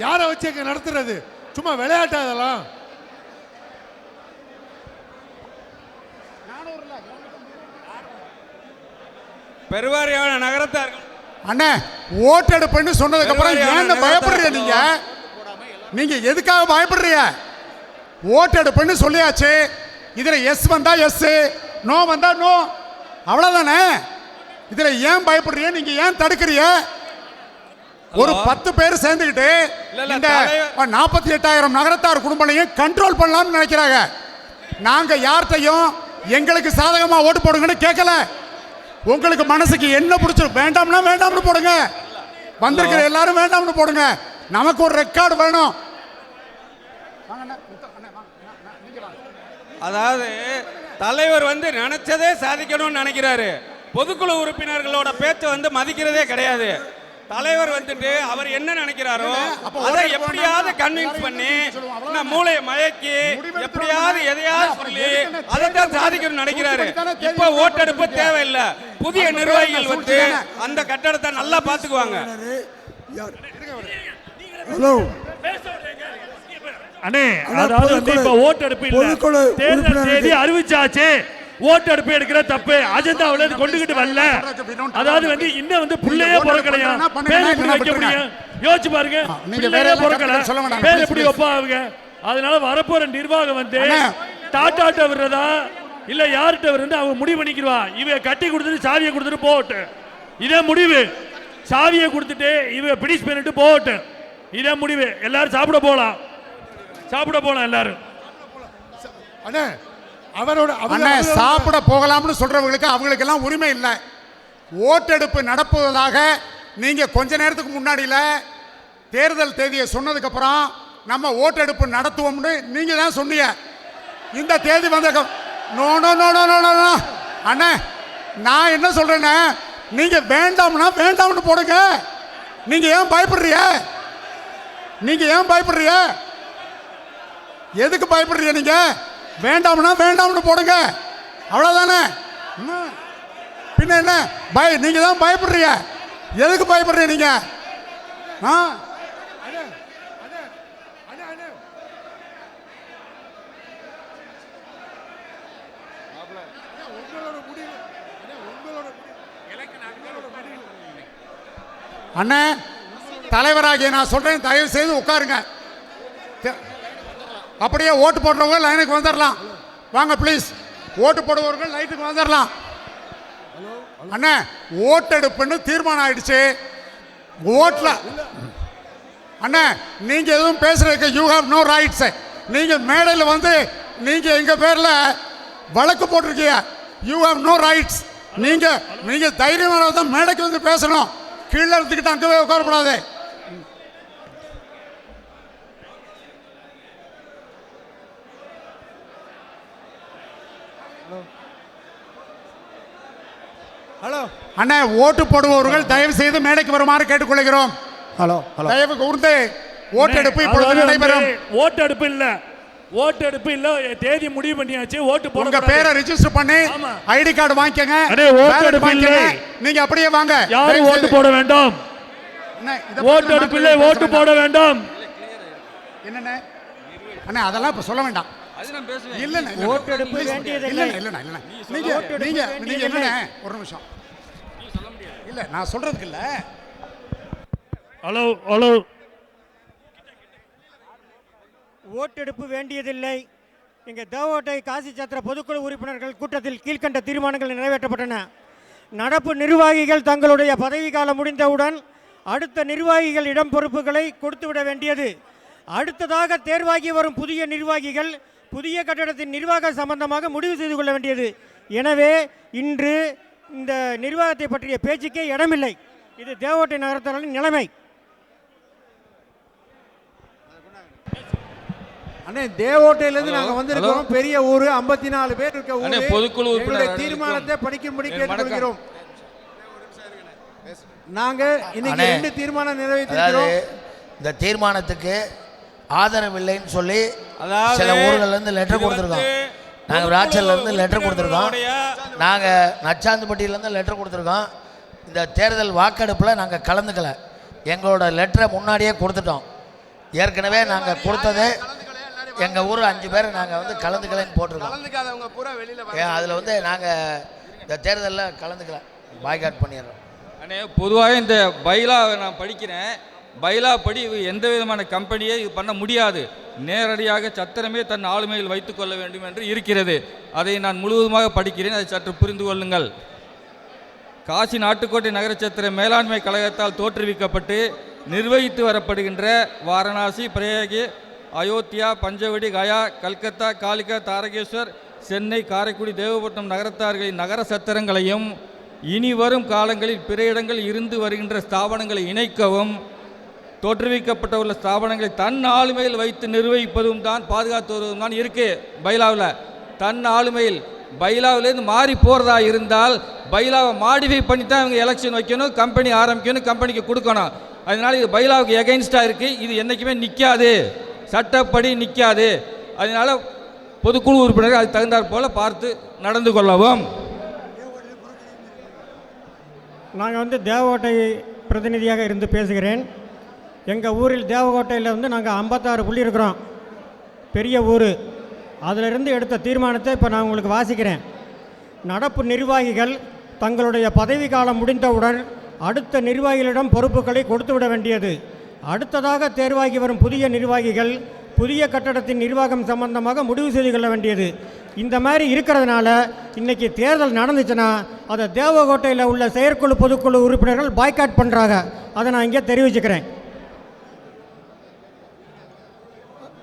S13: யாரை வச்சு அங்க நடத்துறது? சும்மா விளையாட்டா அதெல்லாம்.
S10: பெருவாரியான நகரத்தார்கள்
S3: அண்ணே ஓட்டெடுப்புன்னு சொன்னதுக்கு அப்புறம் ஏன் பயப்படுறீங்க? நீங்க எதுக்காக பயப்படுறீங்க? ஓட்டெடுப்புன்னு சொல்லியாச்சு. இதுல எஸ் வந்தா எஸ், நோ வந்தா நோ, அவ்வளவுதானே. இதுல ஏன் பயப்படுறீங்க? நீங்க ஏன் தடுக்கிறீங்க? ஒரு 10 பேர் சேர்ந்துக்கிட்டு இந்த 48,000 நகரத்தார் குடும்பங்களையும் கண்ட்ரோல் பண்ணலாம்னு நினைக்கிறாங்க. நாங்க யார்கிட்டையும் எங்களுக்கு சாதகமா ஓட்டு போடுங்கன்னு கேட்கல. உங்களுக்கு மனசுக்கு என்ன பிடிச்சி வேண்டாம்னா வேண்டாம்னு போடுங்க. வந்திருக்கிற எல்லாரும் வேண்டாம்னு போடுங்க. நமக்கு ஒரு ரெக்கார்டு வேணும்.
S10: அதாவது தலைவர் வந்து நினைச்சதே சாதிக்கணும்னு நினைக்கிறாரு. பொதுக்குழு உறுப்பினர்களோட பேச்சை வந்து மதிக்கிறதே கிடையாது. தலைவர் வந்துட்டு அவர் என்ன நினைக்கிறாரோ அதை எப்படியாவது கன்வின்ஸ் பண்ணி மூளையை மயக்கி எப்படியாவது எதையாவது சொல்லி அதைத்தான் சாதிக்கணும்னு நினைக்கிறாரு. இப்ப ஓட்டெடுப்பு தேவையில்லை. புதிய நிர்வாகிகள் வந்து அந்த கட்டடத்தை நல்லா பாத்துக்குவாங்க.
S7: அண்ணே, அதாவது வந்து இப்ப ஓட்டெடுப்பு இல்ல, தேர்தல் தேதி அறிவிச்சாச்சு. ஓட்டெடுப்பு எடுக்கிற தப்பு அஜெண்டாவில கொண்டுகிட்டு வரல. அதாவது வந்து இன்னும் வந்து பிள்ளையே பிறக்கலையா, பேர் எப்படி வைக்க முடியும்? யோசிச்சு பாருங்க. பிள்ளையே பிறக்கல, பேர் எப்படி வைப்பாங்க? அதனால வரப்போற நிர்வாகம் வந்து டாட்டாட்ட விடுறதா இல்ல யார்கிட்ட விடுறது அவங்க முடிவு பண்ணிக்கிறவா. இவ கட்டி கொடுத்துட்டு சாவியை கொடுத்துட்டு போகட்டு, இதே முடிவு. சாவியை கொடுத்துட்டு இவ பிடிச்சு பண்ணிட்டு போகட்டு, இதே முடிவு. எல்லாரும் சாப்பிட போலாம் எல்லாரும்.
S13: அண்ணே அவரோட
S3: சாப்பிட போகலாம்னு சொல்றவங்களுக்கு அவங்களுக்கு எல்லாம் உரிமை இல்லை. ஓட்டெடுப்பு நடப்புவதாக நீங்க கொஞ்ச நேரத்துக்கு முன்னாடியில தேர்தல் தேதியை சொன்னதுக்கு அப்புறம் நம்ம ஓட்டெடுப்பு நடத்துவோம்னு நீங்க தான் சொன்னீங்க. இந்த தேதி வந்த no no no no no no. அண்ணே நான் என்ன சொல்றேன்னா, நீங்க வேண்டாம்னா வேண்டாம்னு போடுங்க. நீங்க ஏன் பயப்படுறீங்க? எதுக்கு பயப்படுறீங்க? நீங்க வேண்டாம்னா வேண்டாம்னு போடுங்க, அவ்வளவுதானே. பின்ன என்ன நீங்க தான் பயப்படுறீங்க. எதுக்கு பயப்படுறீங்க நீங்க? அண்ணே தலைவராகிய நான் சொல்றேன், தயவு செய்து உட்காருங்க. அப்படியே ஓட்டு போடுறவங்க லைனுக்கு வந்துடலாம். வாங்க ப்ளீஸ். ஓட்டு போடுபவர்கள் லைட்டுக்கு வந்துடலாம். அண்ணே ஓட்டெடுப்புன்னு தீர்மானம் ஆயிடுச்சு. ஓட்ல அண்ணே நீங்க எதுவும் பேசுறதுக்கு யூ ஹேவ் நோ ரைட்ஸ். நீங்க மேடையில் வந்து நீங்க எங்க பேர்ல வழக்கு போட்டிருக்கீங்க. You have no rights. நீங்க தைரியமாக தான் மேடைக்கு வந்து பேசணும். கீழே இருந்துக்கிட்டு அங்கவே உட்காரக்கூடாது.
S2: ஹலோ
S3: அண்ணே, ஓட்டு போடுபவர்கள் தயவு செய்து மேடைக்கு வருமாறு கேட்டுக்கொள்கிறோம்.
S2: ஹலோ
S3: தயவு கூர்ந்து ஓட்டெடுப்பு இப்பொழுது நடைபெறும்.
S7: ஓட்டெடுப்பு இல்ல, ஓட்டெடுப்பு இல்ல, தேதி முடிவு பண்ணியாச்சு. ஓட்டு போட
S3: உங்க பேரை ரெஜிஸ்டர் பண்ணி ஐடி கார்டு வாங்கிக்கங்க.
S7: ஓட்டெடுப்பு இல்ல,
S3: நீங்க அப்படியே வாங்க.
S7: யாரும் ஓட்டு போட வேண்டாம். ஓட்டெடுப்பு இல்லை, ஓட்டு போட வேண்டாம்.
S3: என்னண்ணே அண்ணே, அதெல்லாம் இப்ப சொல்ல வேண்டாம்.
S12: ஓட்டெடுப்பு வேண்டியதில்லை.
S3: நீங்க என்னண்ணே, ஒரு நிமிஷம் இல்ல, நான் சொல்றதுக்கு இல்ல.
S7: ஹலோ ஹலோ,
S12: ஓட்டெடுப்பு வேண்டியதில்லை. இங்கே தேவகோட்டை காசி சத்திர பொதுக்குழு உறுப்பினர்கள் கூட்டத்தில் கீழ்கண்ட தீர்மானங்கள் நிறைவேற்றப்பட்டன. நடப்பு நிர்வாகிகள் தங்களுடைய பதவிக்காலம் முடிந்தவுடன் அடுத்த நிர்வாகிகள் இடம் பொறுப்புகளை கொடுத்துவிட வேண்டியது. அடுத்ததாக தேர்வாகி வரும் புதிய நிர்வாகிகள் புதிய கட்டடத்தின் நிர்வாகம் சம்பந்தமாக முடிவு செய்து கொள்ள வேண்டியது. எனவே இன்று இந்த நிர்வாகத்தை பற்றிய பேச்சுக்கே இடமில்லை. இது தேவகோட்டை நகரத்தின் நிலைமை.
S14: அண்ணே, தேவகோட்டையிலிருந்து நாங்கள் வந்திருக்கோம். பெரிய ஊர், 54 பேர் இருக்க ஊர்.
S10: பொதுக்குழு உறுப்பினர்
S14: தீர்மானத்தை படிக்கும்படி கேட்டுக்கொள்கிறோம். நாங்க இன்னைக்கு 2 தீர்மானம் நிறைவேற்றிருக்கிறோம்.
S11: இந்த தீர்மானத்துக்கு ஆதரவில்லைன்னு சொல்லி சில ஊர்கள்ல இருந்து லெட்டர் கொடுத்துருக்கோம். நாங்கள் விராச்சல்ல இருந்து லெட்டர் கொடுத்துருக்கோம். நாங்கள் நச்சாந்துப்பட்டியிலேருந்து லெட்டர் கொடுத்துருக்கோம். இந்த தேர்தல் வாக்கெடுப்பில் நாங்கள் கலந்துக்கல. எங்களோட லெட்டரை முன்னாடியே கொடுத்துட்டோம். ஏற்கனவே நாங்கள் கொடுத்தது எங்கள் ஊர் 5 பேர் நாங்கள் வந்து கலந்துக்கலன்னு போட்டிருக்கோம். அதில் வந்து நாங்கள் இந்த தேர்தலில் கலந்துக்கல, பாய்காட் பண்ணிடுறோம்.
S10: அண்ணே, பொதுவாக இந்த பைலாவை நான் படிக்கிறேன். பைலா படி எந்த விதமான கம்பெனியை இது பண்ண முடியாது. நேரடியாக சத்திரமே தன் ஆளுமையில் வைத்துக் கொள்ள வேண்டும் என்று இருக்கிறது. அதை நான் முழுவதுமாக படிக்கிறேன், அதை சற்று புரிந்து கொள்ளுங்கள். காசி நாட்டுக்கோட்டை நகர சத்திர மேலாண்மை கழகத்தால் தோற்றுவிக்கப்பட்டு நிர்வகித்து வரப்படுகின்ற வாரணாசி, பிரயாகி, அயோத்தியா, பஞ்சவடி, கயா, கல்கத்தா, காலிகா, தாரகேஸ்வர், சென்னை, காரைக்குடி, தேவப்பட்டினம் நகரத்தார்களின் நகர சத்திரங்களையும் இனி வரும் காலங்களில் பிற இடங்களில் இருந்து வருகின்ற ஸ்தாபனங்களை இணைக்கவும் தோற்றுவிக்கப்பட்ட உள்ள ஸ்தாபனங்களை தன் ஆளுமையில் வைத்து நிர்வகிப்பதும் தான் பாதுகாத்து வருவதும் தான் இருக்குது பைலாவில். தன் ஆளுமையில் பைலாவிலேருந்து மாறி போகிறதா இருந்தால் பைலாவை மாடிஃபை பண்ணி தான் இவங்க எலெக்ஷன் வைக்கணும், கம்பெனி ஆரம்பிக்கணும், கம்பெனிக்கு கொடுக்கணும். அதனால் இது பைலாவுக்கு எகெயின்ஸ்டாக இருக்குது. இது என்றைக்குமே நிற்காது, சட்டப்படி நிற்காது. அதனால் பொதுக்குழு உறுப்பினர்கள் அது தகுந்தாற் போல் பார்த்து நடந்து கொள்ளவும்.
S12: நாங்கள் வந்து தேவகோட்டை பிரதிநிதியாக இருந்து பேசுகிறேன். எங்கள் ஊரில் தேவகோட்டையில் வந்து நாங்கள் 56 புள்ளி இருக்கிறோம், பெரிய ஊர். அதிலிருந்து எடுத்த தீர்மானத்தை இப்போ நான் உங்களுக்கு வாசிக்கிறேன். நடப்பு நிர்வாகிகள் தங்களுடைய பதவி காலம் முடிந்தவுடன் அடுத்த நிர்வாகிகளிடம் பொறுப்புகளை கொடுத்துவிட வேண்டியது. அடுத்ததாக தேர்வாகி வரும் புதிய நிர்வாகிகள் புதிய கட்டடத்தின் நிர்வாகம் சம்பந்தமாக முடிவு செய்து கொள்ள வேண்டியது. இந்த மாதிரி இருக்கிறதுனால இன்றைக்கி தேர்தல் நடந்துச்சுன்னா அதை தேவகோட்டையில் உள்ள செயற்குழு பொதுக்குழு உறுப்பினர்கள் பாய்காட் பண்ணுறாங்க. அதை நான் இங்கே தெரிவிச்சுக்கிறேன்.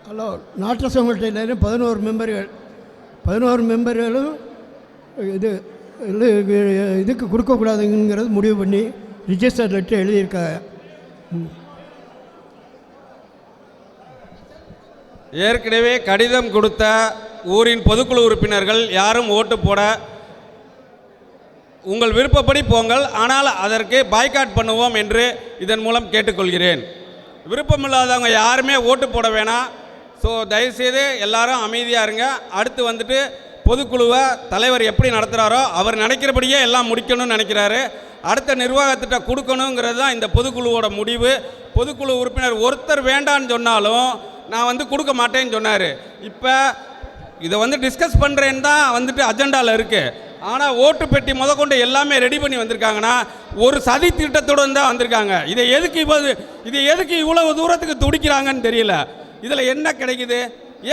S15: ஹலோ, நாட்டரசங்கள்கிட்ட 11 மெம்பர்களும் இதுக்கு கொடுக்கக்கூடாதுங்கிறது முடிவு பண்ணி ரிஜிஸ்டர் லெட்டர் எழுதியிருக்காங்க.
S10: ஏற்கனவே கடிதம் கொடுத்த ஊரின் பொதுக்குழு உறுப்பினர்கள் யாரும் ஓட்டு போட உங்கள் விருப்பப்படி போங்கள், ஆனால் அதற்கு பாய்காட் பண்ணுவோம் என்று இதன் மூலம் கேட்டுக்கொள்கிறேன். விருப்பமில்லாதவங்க யாருமே ஓட்டு போட வேணாம். ஸோ தயவுசெய்து எல்லாரும் அமைதியாக இருங்க. அடுத்து வந்துட்டு பொதுக்குழுவை தலைவர் எப்படி நடத்துகிறாரோ அவர் நினைக்கிறபடியே எல்லாம் முடிக்கணும்னு நினைக்கிறாரு. அடுத்த நிர்வாகத்திட்ட கொடுக்கணுங்கிறது தான் இந்த பொதுக்குழுவோட முடிவு. பொதுக்குழு உறுப்பினர் ஒருத்தர் வேண்டான்னு சொன்னாலும் நான் வந்து கொடுக்க மாட்டேன்னு சொன்னார். இப்போ இதை வந்து டிஸ்கஸ் பண்ணுறேன்னு தான் வந்துட்டு அஜெண்டாவில் இருக்குது. ஆனால் ஓட்டு பெட்டி முதற்கொண்டு எல்லாமே ரெடி பண்ணி வந்திருக்காங்கன்னா ஒரு சதி திட்டத்துடன் தான் வந்திருக்காங்க. இதை எதுக்கு இவ்வளவு தூரத்துக்கு துடிக்கிறாங்கன்னு தெரியல. இதில் என்ன கிடைக்குது?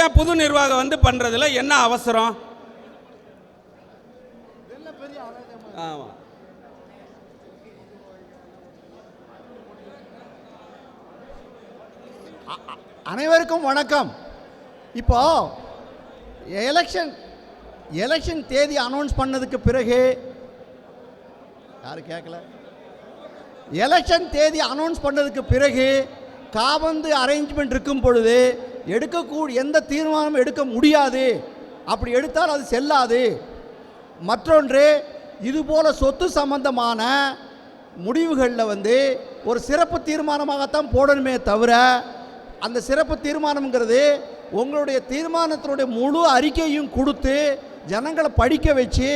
S10: ஏன் புது நிர்வாகம் வந்து பண்ணுறதுல என்ன அவசரம்? ஆமாம்,
S14: அனைவருக்கும் வணக்கம். இப்போ எலெக்ஷன் தேதி அனௌன்ஸ் பண்ணதுக்கு பிறகு
S16: யாரும் கேட்கல. எலெக்ஷன் தேதி அனௌன்ஸ் பண்ணதுக்கு பிறகு காபந்து அரேஞ்ச்மெண்ட் இருக்கும் பொழுது எடுக்கக்கூடிய எந்த தீர்மானமும் எடுக்க முடியாது. அப்படி எடுத்தால் அது செல்லாது. மற்றொன்று, இதுபோல் சொத்து சம்பந்தமான முடிவுகளில் ஒரு சிறப்பு தீர்மானமாகத்தான் போடணுமே தவிர, அந்த சிறப்பு தீர்மானம்ங்கிறது உங்களுடைய தீர்மானத்தினுடைய முழு அறிக்கையும் கொடுத்து ஜனங்களை படிக்க வச்சு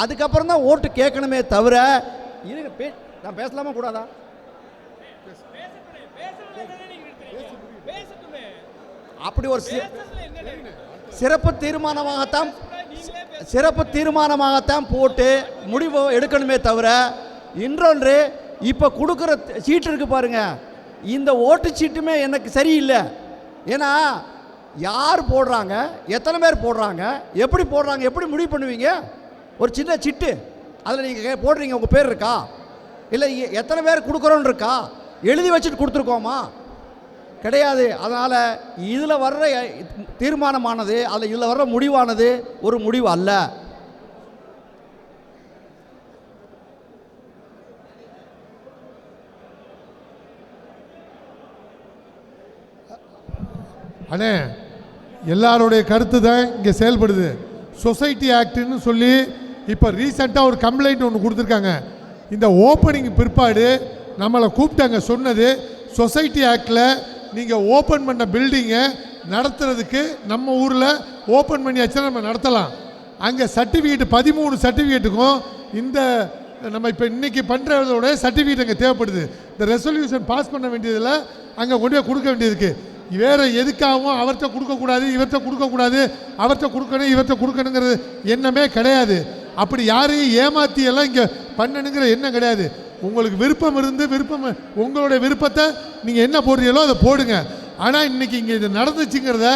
S16: அதுக்கப்புறம் தான் ஓட்டு கேட்கணுமே தவிர, நான் பேசலாமா கூடாதா? அப்படி ஒரு சிறப்பு தீர்மானமாகத்தான் போட்டு முடிவு எடுக்கணுமே தவிர, இன்னொன்று இப்போ கொடுக்குற சீட்டு இருக்கு பாருங்க, இந்த ஓட்டு சீட்டுமே எனக்கு சரியில்லை. ஏன்னா யார் போடுறாங்க, எத்தனை பேர் போடுறாங்க, எப்படி போடுறாங்க, எப்படி முடிவு பண்ணுவீங்க? ஒரு சின்ன சிட்டு அதில் நீங்கள் போடுறீங்க, உங்கள் பேர் இருக்கா, இல்லை எத்தனை பேர் கொடுக்குறோன்னு இருக்கா, எழுதி வச்சுட்டு கொடுத்துருக்கோமா? கிடையாது. அதனால் இதில் வர்ற தீர்மானமானது, இதில் வர்ற முடிவானது ஒரு முடிவு அல்ல.
S13: அண்ணே, எல்லாருடைய கருத்து தான் இங்கே செயல்படுது. சொசைட்டி ஆக்ட்னு சொல்லி இப்போ ரீசெண்டாக ஒரு கம்ப்ளைண்ட் ஒன்று கொடுத்துருக்காங்க. இந்த ஓப்பனிங் பிற்பாடு நம்மளை கூப்பிட்டாங்க. சொன்னது, சொசைட்டி ஆக்டில் நீங்கள் ஓப்பன் பண்ண பில்டிங்கை நடத்துறதுக்கு நம்ம ஊரில் ஓப்பன் பண்ணியாச்சுன்னா நம்ம நடத்தலாம். அங்கே சர்டிஃபிகேட் 13 சர்டிஃபிகேட்டுக்கும் இந்த நம்ம இப்போ இன்றைக்கி பண்ணுறதோட சர்டிஃபிகேட் அங்கே தேவைப்படுது. இந்த ரெசல்யூஷன் பாஸ் பண்ண வேண்டியதில் அங்கே கொண்டு போய் கொடுக்க வேண்டியதுக்கு வேறு எதுக்காகவும் அவர்கிட்ட கொடுக்கக்கூடாது, இவர்கிட்ட கொடுக்கக்கூடாது, அவர்கிட்ட கொடுக்கணும், இவர்கிட்ட கொடுக்கணுங்கிறது எண்ணமே கிடையாது. அப்படி யாரையும் ஏமாற்றி எல்லாம் இங்கே பண்ணணுங்கிற எண்ணம் கிடையாது. உங்களுக்கு விருப்பம் இருந்து உங்களுடைய விருப்பத்தை நீங்கள் என்ன போடுறீங்களோ அதை போடுங்க. ஆனால் இன்றைக்கி இங்கே இது நடந்துச்சுங்கிறத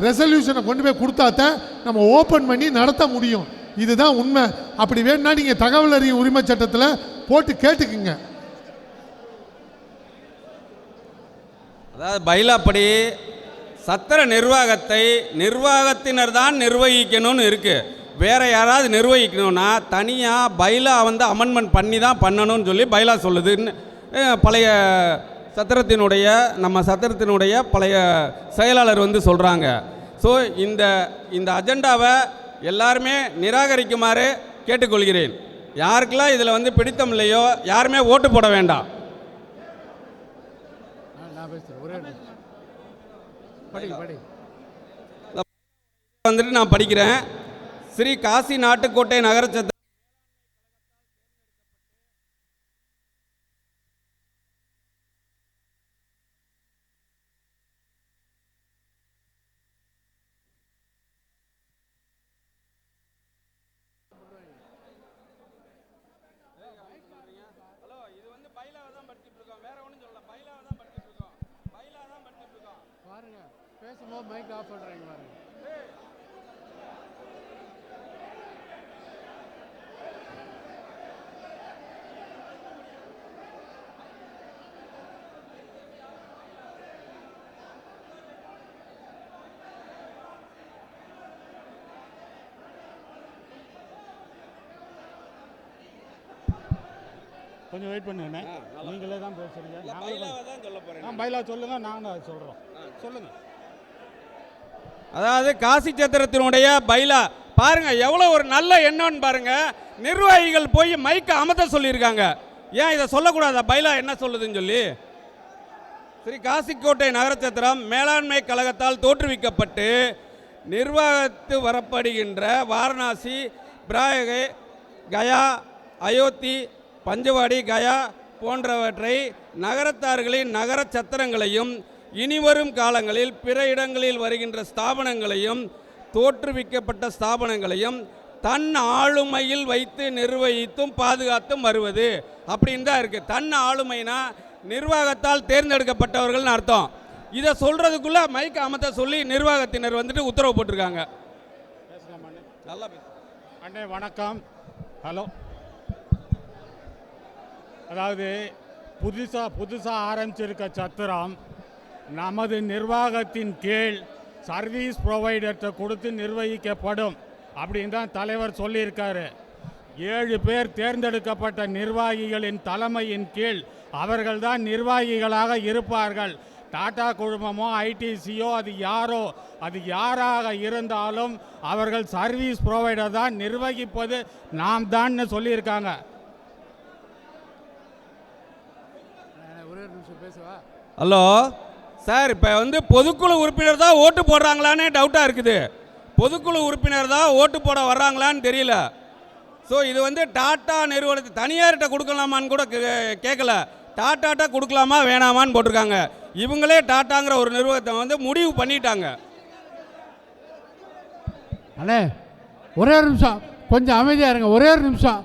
S13: ரெசல்யூஷனை கொண்டு போய் கொடுத்தாத்தான் நம்ம ஓப்பன் பண்ணி நடத்த முடியும். இதுதான் உண்மை. அப்படி வேணும்னா நீங்கள் தகவல் அறியும் உரிமை சட்டத்தில் போட்டு கேட்டுக்குங்க.
S10: அதாவது பைலாப்படி சத்திர நிர்வாகத்தை நிர்வாகத்தினர் தான் நிர்வகிக்கணும்னு இருக்குது. வேறு யாராவது நிர்வகிக்கணும்னா தனியாக பைலா அமெண்ட்மெண்ட் பண்ணி தான் பண்ணணும்னு சொல்லி பைலா சொல்லுதுன்னு பழைய நம்ம சத்திரத்தினுடைய பழைய செயலாளர் சொல்கிறாங்க. ஸோ இந்த அஜெண்டாவை எல்லாருமே நிராகரிக்குமாறு கேட்டுக்கொள்கிறேன். யாருக்கெல்லாம் இதில் பிடித்தம் இல்லையோ யாருமே ஓட்டு போட வேண்டாம். நான் படிக்கிறேன். ஸ்ரீ காசி நாட்டுக்கோட்டை நகர சத்திர
S14: பேசும்போது மைக் ஆஃப் பண்ணுறீங்க பாருங்க. கொஞ்சம் வெயிட் பண்ணுங்க. நீங்களே தான் பேசுறீங்க. நான் பைலா சொல்லுங்க, நாங்கள் அதை சொல்கிறோம். சொல்லுங்க.
S10: அதாவது காசி சத்திரத்தினுடைய பைலா பாருங்க, எவ்வளோ ஒரு நல்ல எண்ணம்னு பாருங்க. நிர்வாகிகள் போய் மைக்கை அமர்த்த சொல்லியிருக்காங்க. ஏன் இதை சொல்லக்கூடாதா? பைலா என்ன சொல்லுதுன்னு சொல்லி. ஸ்ரீ காசிக்கோட்டை நகர சத்திரம் மேலாண்மை கழகத்தால் தோற்றுவிக்கப்பட்டு நிர்வாகத்து வரப்படுகின்ற வாரணாசி, பிரயாகை, கயா, அயோத்தி, பஞ்சவாடி, கயா போன்றவற்றை நகரத்தார்களின் நகர சத்திரங்களையும் இனிவரும் காலங்களில் பிற இடங்களில் வருகின்ற ஸ்தாபனங்களையும் தோற்றுவிக்கப்பட்ட ஸ்தாபனங்களையும் தன் ஆளுமையில் வைத்து நிர்வகித்தும் பாதுகாத்தும் வருவது அப்படின்னு தான் இருக்குது. தன் ஆளுமைனா நிர்வாகத்தால் தேர்ந்தெடுக்கப்பட்டவர்கள்னு அர்த்தம். இதை சொல்கிறதுக்குள்ளே மைக் அமர்த்த சொல்லி நிர்வாகத்தினர் உத்தரவு போட்டிருக்காங்க. நல்லா
S17: அண்ணே வணக்கம். ஹலோ. அதாவது புதுசாக ஆரம்பிச்சிருக்க சத்திரம் நமது நிர்வாகத்தின் கீழ் சர்வீஸ் ப்ரொவைடர்கிட்ட கொடுத்து நிர்வகிக்கப்படும் அப்படின்னு தான் தலைவர் சொல்லியிருக்காரு. 7 பேர் தேர்ந்தெடுக்கப்பட்ட நிர்வாகிகளின் தலைமையின் கீழ் அவர்கள்தான் நிர்வாகிகளாக இருப்பார்கள். டாடா குழுமமோ ஐடிசியோ அது யாராக இருந்தாலும் அவர்கள் சர்வீஸ் ப்ரொவைடர் தான், நிர்வகிப்பது நாம் தான் சொல்லியிருக்காங்க.
S10: ஹலோ சார், இப்போ வந்து பொதுக்குழு உறுப்பினர் தான் ஓட்டு போடுறாங்களான்னு டவுட்டாக இருக்குது. பொதுக்குழு உறுப்பினர் தான் ஓட்டு போட வர்றாங்களான்னு தெரியல. ஸோ இது வந்து டாட்டா நிறுவனத்தை தனியார்கிட்ட கொடுக்கலாமான்னு கூட கேட்கல. டாட்டாட்ட கொடுக்கலாமா வேணாமான்னு போட்டிருக்காங்க. இவங்களே டாட்டாங்கிற ஒரு நிறுவனத்தை வந்து முடிவு பண்ணிட்டாங்க.
S18: அண்ணே ஒரே ஒரு நிமிஷம் கொஞ்சம் அமைதியாக இருங்க. ஒரே ஒரு நிமிஷம்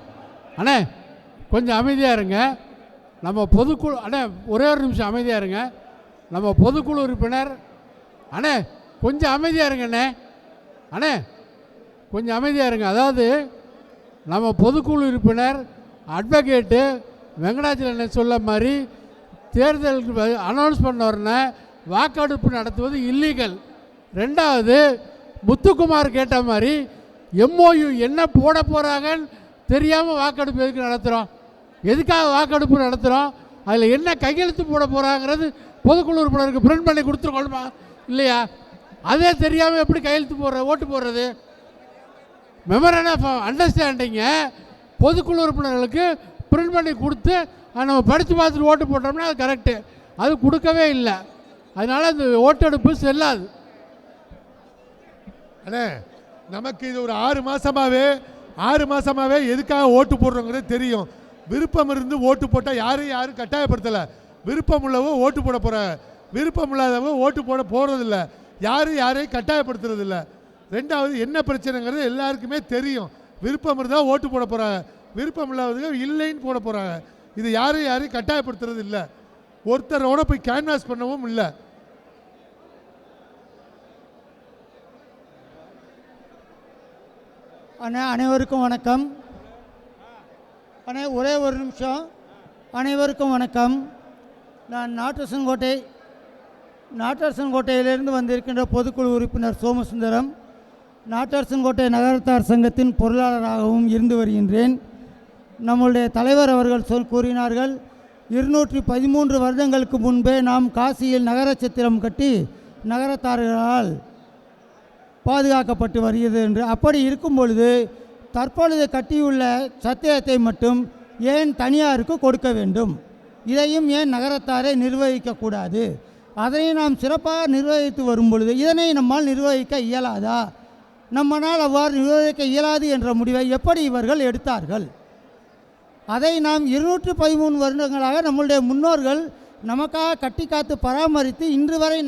S18: அண்ணே கொஞ்சம் அமைதியாக இருங்க. நம்ம பொதுக்குழு அண்ணே ஒரே ஒரு நிமிஷம் அமைதியாக இருங்க. நம்ம பொதுக்குழு உறுப்பினர் அண்ணே கொஞ்சம் அமைதியாக இருங்க. அண்ணே கொஞ்சம் அமைதியாக இருங்க. அதாவது நம்ம பொதுக்குழு உறுப்பினர் அட்வொகேட்டு வெங்கடாச்சலம் சொல்ல மாதிரி தேர்தலுக்கு அனௌன்ஸ் பண்ண உடனே வாக்கெடுப்பு நடத்துவது இல்லீகல். ரெண்டாவது முத்துக்குமார் கேட்ட மாதிரி எம்ஓயு என்ன போட போகிறாங்கன்னு தெரியாமல் வாக்கெடுப்பு எதுக்கு நடத்துகிறோம்? எதுக்காக வாக்கெடுப்பு நடத்துகிறோம்? அதில் என்ன கையெழுத்து போட போகிறாங்கிறது பொதுக்குழு உறுப்பினருக்கு பிரிண்ட் பண்ணி கொடுத்துருக்கோமா இல்லையா? அதே தெரியாமல் எப்படி கையெழுத்து ஓட்டு போடுறது? மெமரண்ட் ஆஃப் அண்டர்ஸ்டாண்டிங்க பொதுக்குழு உறுப்பினர்களுக்கு பிரிண்ட் பண்ணி கொடுத்து நம்ம படித்து பார்த்துட்டு ஓட்டு போட்டோம்னா அது கரெக்டு. அது கொடுக்கவே இல்லை. அதனால் இந்த ஓட்டெடுப்பு செல்லாது.
S13: அண்ணே நமக்கு இது ஒரு 6 மாதமாகவே எதுக்காக ஓட்டு போடுறோங்கிறது தெரியும். விருப்பம் இருந்து ஓட்டு போட்டால் யாரும் கட்டாயப்படுத்தலை. விருப்பம் உள்ளவோ ஓட்டு போட போகிறாங்க, விருப்பம் இல்லாதவங்க ஓட்டு போட போகிறதில்ல. யாரையும் கட்டாயப்படுத்துறதில்ல. ரெண்டாவது என்ன பிரச்சனைங்கிறது எல்லாருக்குமே தெரியும். விருப்பம் இருந்தால் ஓட்டு போட போகிறாங்க, விருப்பம் இல்லாதவங்க இல்லைன்னு போட போகிறாங்க. இது யாரையும் கட்டாயப்படுத்துறது இல்லை. ஒருத்தரோட போய் கேன்வாஸ் பண்ணவும் இல்லை.
S19: அண்ணா அனைவருக்கும் வணக்கம். அண்ணே ஒரே ஒரு நிமிஷம். அனைவருக்கும் வணக்கம். நான் நாட்டரசன்கோட்டையிலிருந்து வந்திருக்கின்ற பொதுக்குழு உறுப்பினர் சோமசுந்தரம். நாட்டரசன்கோட்டை நகரத்தார் சங்கத்தின் பொருளாளராகவும் இருந்து வருகின்றேன். நம்முடைய தலைவர் அவர்கள் கூறினார்கள் 213 வருடங்களுக்கு முன்பே நாம் காசியில் நகர சித்திரம் கட்டி நகரத்தார்களால் பாதுகாக்கப்பட்டு வருகிறது என்று. அப்படி இருக்கும் பொழுது தற்பொழுது கட்டியுள்ள சத்திரத்தை மட்டும் ஏன் தனியாருக்கு கொடுக்க வேண்டும்? இதையும் ஏன் நகரத்தாரை நிர்வகிக்கக்கூடாது? அதனை நாம் சிறப்பாக நிர்வகித்து வரும் பொழுது இதனை நம்மால் நிர்வகிக்க இயலாதா? நம்மால் அவ்வாறு நிர்வகிக்க இயலாது என்ற முடிவை எப்படி இவர்கள் எடுத்தார்கள்? அதை நாம் 213 வருடங்களாக நம்முடைய முன்னோர்கள் நமக்காக கட்டி காத்து பராமரித்து இன்று வரை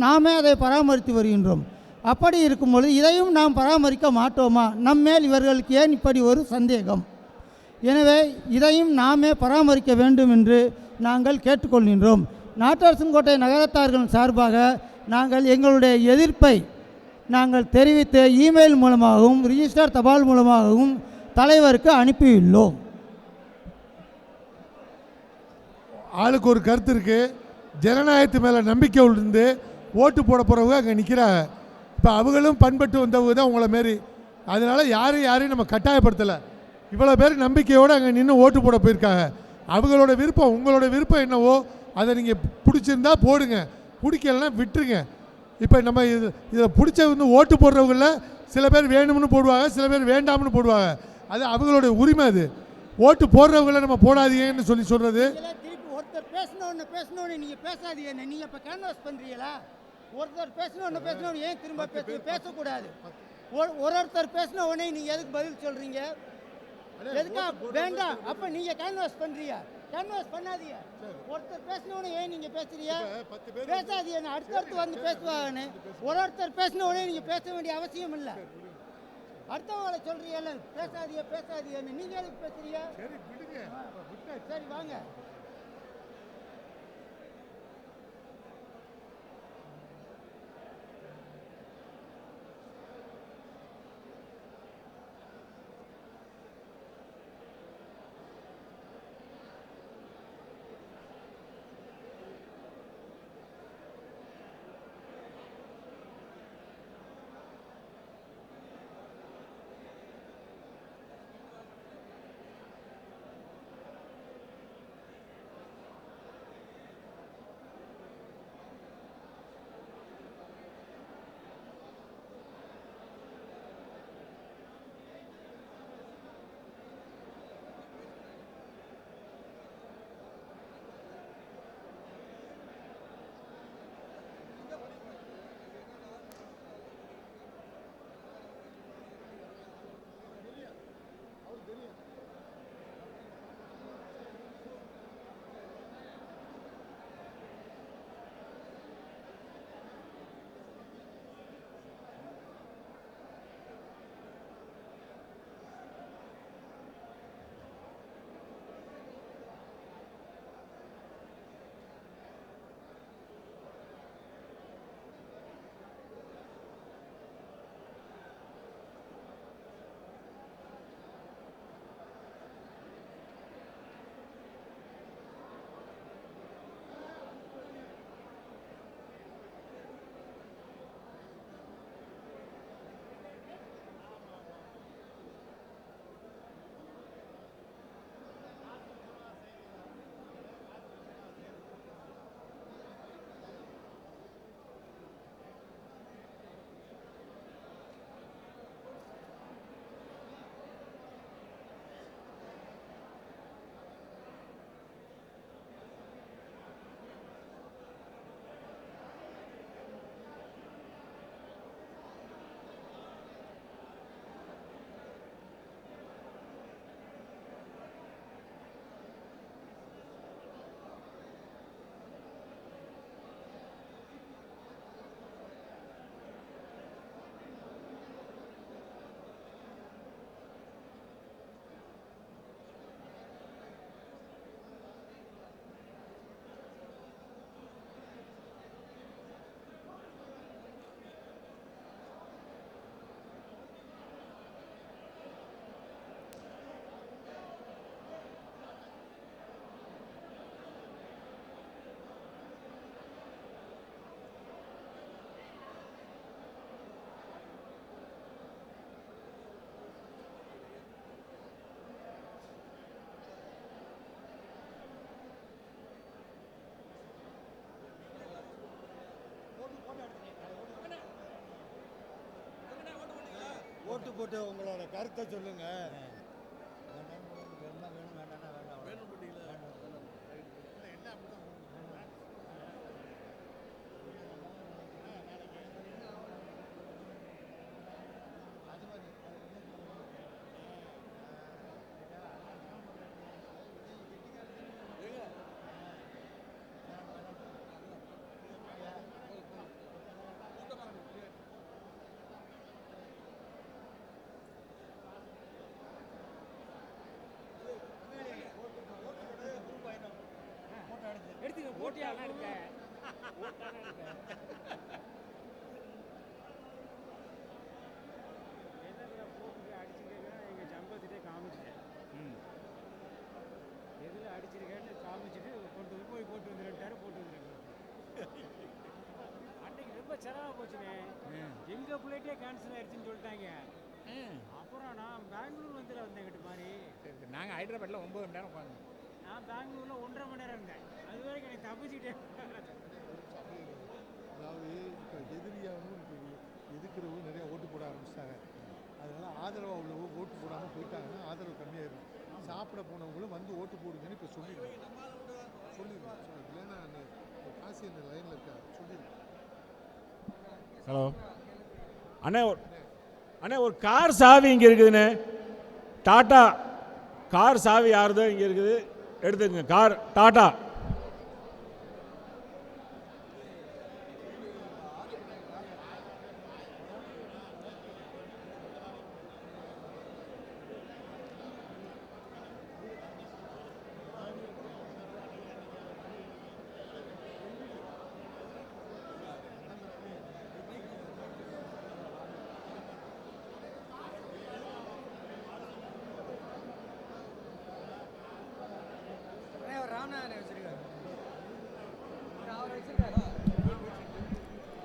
S19: நாமே அதை பராமரித்து வருகின்றோம். அப்படி இருக்கும்பொழுது இதையும் நாம் பராமரிக்க மாட்டோமா? நம்மேல் இவர்களுக்கு ஏன் இப்படி ஒரு சந்தேகம்? எனவே இதையும் நாமே பராமரிக்க வேண்டும் என்று நாங்கள் கேட்டுக்கொள்கின்றோம். நாட்டரசன்கோட்டை நகரத்தார்கள் சார்பாக நாங்கள் எங்களுடைய எதிர்ப்பை நாங்கள் தெரிவித்து இமெயில் மூலமாகவும் ரிஜிஸ்டர் தபால் மூலமாகவும் தலைவருக்கு அனுப்பியுள்ளோம்.
S13: ஆளுக்கு ஒரு கருத்து இருக்குது. ஜனநாயகத்து மேலே நம்பிக்கை இருந்து ஓட்டு போட போகிறவங்க அங்கே நிற்கிறாங்க. இப்போ அவங்களும் பண்பட்டு வந்தவங்க தான் உங்களை மாரி. அதனால் யாரையும் நம்ம கட்டாயப்படுத்தலை. இவ்வளோ பேர் நம்பிக்கையோடு அங்கே நின்று ஓட்டு போட போயிருக்காங்க. அவங்களோட விருப்பம், உங்களோட விருப்பம் என்னவோ அதை நீங்கள் பிடிச்சிருந்தா போடுங்க, பிடிக்கலன்னா விட்டுருங்க. இப்போ நம்ம இதில் பிடிச்ச வந்து ஓட்டு போடுறவங்களில் சில பேர் வேணும்னு போடுவாங்க, சில பேர் வேண்டாம்னு போடுவாங்க. அது அவங்களுடைய உரிமை. அது ஓட்டு போடுறவங்கள நம்ம போடாதீங்கன்னு சொல்கிறது.
S19: ஒருத்தர் பேசணுன்னு நீங்கள் பேசாதீங்க. நீங்கள் இப்போ கேன்வாஸ் பண்ணுறீங்களா? ஒருத்தர் பேசணுன்னு ஏன் திரும்ப பேசக்கூடாது? ஒருத்தர் பேசின உடனே நீங்கள் எதுக்கு பதில் சொல்கிறீங்க? எதுக்கா வேண்டாம்? அப்போ நீங்கள் கேன்வாஸ் பண்ணுறீங்க. கேன்வாஸ் பண்ணாதீங்க. ஒருத்தர் பேசினோடனே ஏன் நீங்கள் பேசுறீங்க? பேசாதீங்க. அடுத்தடுத்து வந்து பேசுவாங்கன்னு ஒருத்தர் பேசின உடனே நீங்கள் பேச வேண்டிய அவசியம் இல்லை. அடுத்தவங்களை சொல்கிறீங்கல்ல பேசாதீங்கன்னு. நீங்கள் எதுக்கு பேசுறீங்க? சரி வாங்க.
S14: ஓட்டு போட்டு உங்களோட கருத்தை சொல்லுங்க.
S20: சிரமம் போச்சுனே. எங்க பிள்ளைட்டே கேன்சல் ஆயிடுச்சுன்னு சொல்லிட்டாங்க. அப்புறம் நான் பெங்களூர் வந்தேங்கிட்ட மாதிரி.
S14: நாங்கள் ஹைதராபாத்தில் 9 மணி நேரம் உட்காந்து.
S20: நான் பெங்களூரில் 1.5 மணி நேரம் இருந்தேன். அது வரைக்கும் எனக்கு தப்பிச்சுட்டேன்.
S13: அதாவது இப்போ எதிரியாகவும் இப்போ எதிர்க்கிறவங்க நிறைய ஓட்டு போட ஆரம்பிச்சிட்டாங்க. அதனால் ஆதரவாக உள்ளவங்க ஓட்டு போடாமல் போயிட்டாங்கன்னா ஆதரவு கம்மியாயிடும். சாப்பிட போனவங்களும் வந்து ஓட்டு போடுங்கன்னு இப்போ சொல்லிடுவேன். இல்லைன்னா காசி அந்த லைனில் இருக்கா சொல்லிடுவேன்.
S14: ஹலோ அண்ணே ஒரு கார் சாவி இங்கே இருக்குதுண்ணே. டாட்டா கார் சாவி யாருதோ இங்கே இருக்குது, எடுத்துக்கங்க. Car tata.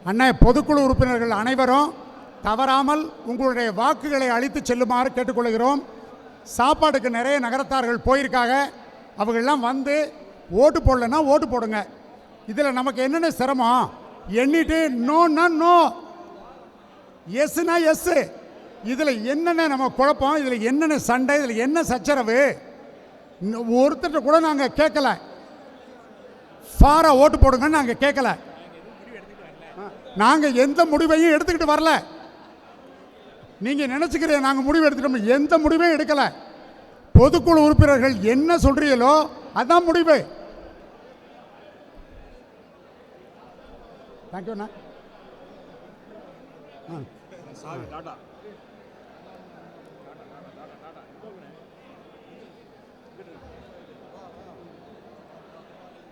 S3: அண்ணே, பொதுக்குழு உறுப்பினர்கள் அனைவரும் தவறாமல் உங்களுடைய வாக்குகளை அளித்து செல்லுமாறு கேட்டுக்கொள்கிறோம். சாப்பாடுக்கு நிறைய நகரத்தார்கள் போயிருக்காங்க. அவங்கெல்லாம் வந்து ஓட்டு போடலைன்னா ஓட்டு போடுங்க. இதில் நமக்கு என்னென்ன சிரமம், எண்ணிட்டு நோன்னா நோ, எஸ்னா எஸ். இதில் என்னென்ன நம்ம குழப்பம், இதில் என்னென்ன சண்டை, இதில் என்ன சச்சரவு, ஒருத்தர் கூட நாங்கள் கேட்கல. ஃபாரா ஓட்டு போடுங்கன்னு நாங்கள் கேட்கல. நாங்கள் எந்த முடிவையும் எடுத்துக்கிட்டு வரல. நீங்கள் நினச்சிக்கிறீங்க நாங்கள் முடிவு எடுத்துட்டோம். எந்த முடிவையும் எடுக்கலை. பொதுக்குழு உறுப்பினர்கள் என்ன சொல்கிறீங்களோ அதான் முடிவு. தேங்க்யூண்ணா.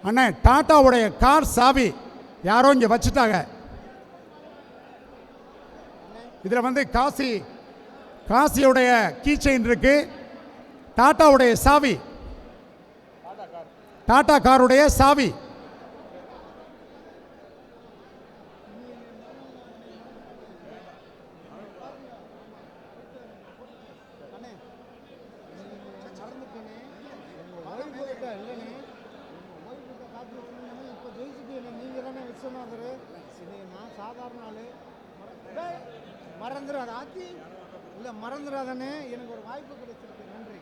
S3: அண்ணே, டாட்டாவுடைய கார் சாவி யாரோ இங்கே வச்சுட்டாங்க. இதில் வந்து காசியுடைய கீ செயின் இருக்கு, டாட்டாவுடைய சாவி, டாட்டா காருடைய சாவி.
S19: மறந்துடாத ஆத்தி இல்லை, மறந்துடாதானே. எனக்கு ஒரு வாய்ப்பு கிடைச்சிருக்கு. நன்றி.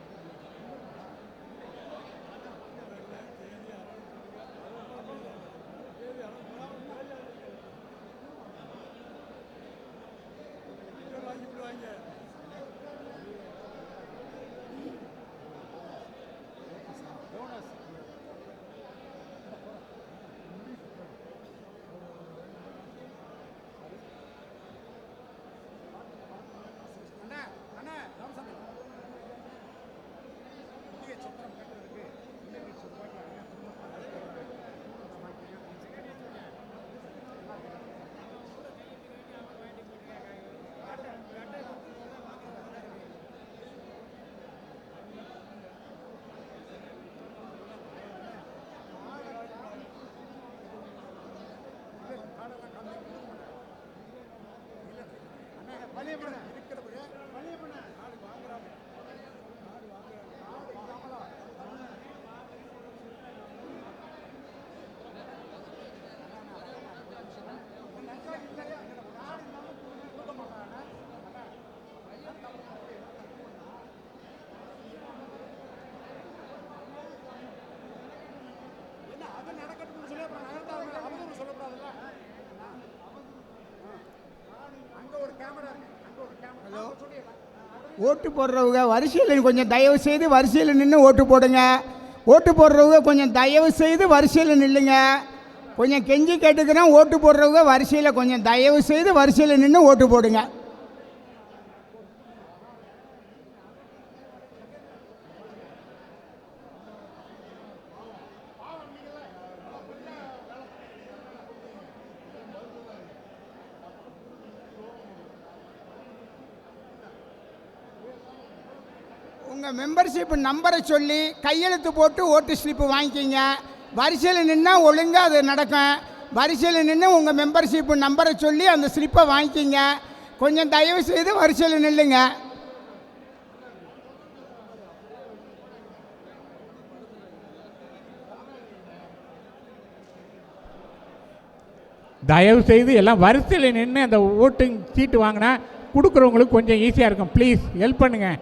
S21: ஓட்டு போடுறவங்க வரிசையில் கொஞ்சம் தயவு செய்து வரிசையில் நின்று ஓட்டு போடுங்க. ஓட்டு போடுறவங்க கொஞ்சம் தயவு செய்து வரிசையில் நில்லுங்க. கொஞ்சம் கெஞ்சி கேட்டுக்கிறேன், ஓட்டு போடுறவங்க வரிசையில் கொஞ்சம் தயவு செய்து வரிசையில் நின்று ஓட்டு போடுங்க. உங்கள் மெம்பர்ஷிப் நம்பரை சொல்லி கையெழுத்து போட்டு ஓட்டு ஸ்லிப்பு வாங்கிக்கிங்க. வரிசையில் நின்னால் ஒழுங்காக அது நடக்கும். வரிசையில் நின்று உங்கள் மெம்பர்ஷிப் நம்பரை சொல்லி அந்த ஸ்லிப்பை வாங்கிக்கிங்க. கொஞ்சம் தயவு செய்து வரிசையில் நில்லுங்க.
S17: தயவு செய்து எல்லாம் வரிசையில் நின்று அந்த ஓட்டிங் சீட்டு வாங்கினா கொடுக்குறவங்களுக்கு கொஞ்சம் ஈஸியாக இருக்கும். ப்ளீஸ் ஹெல்ப் பண்ணுங்கள்.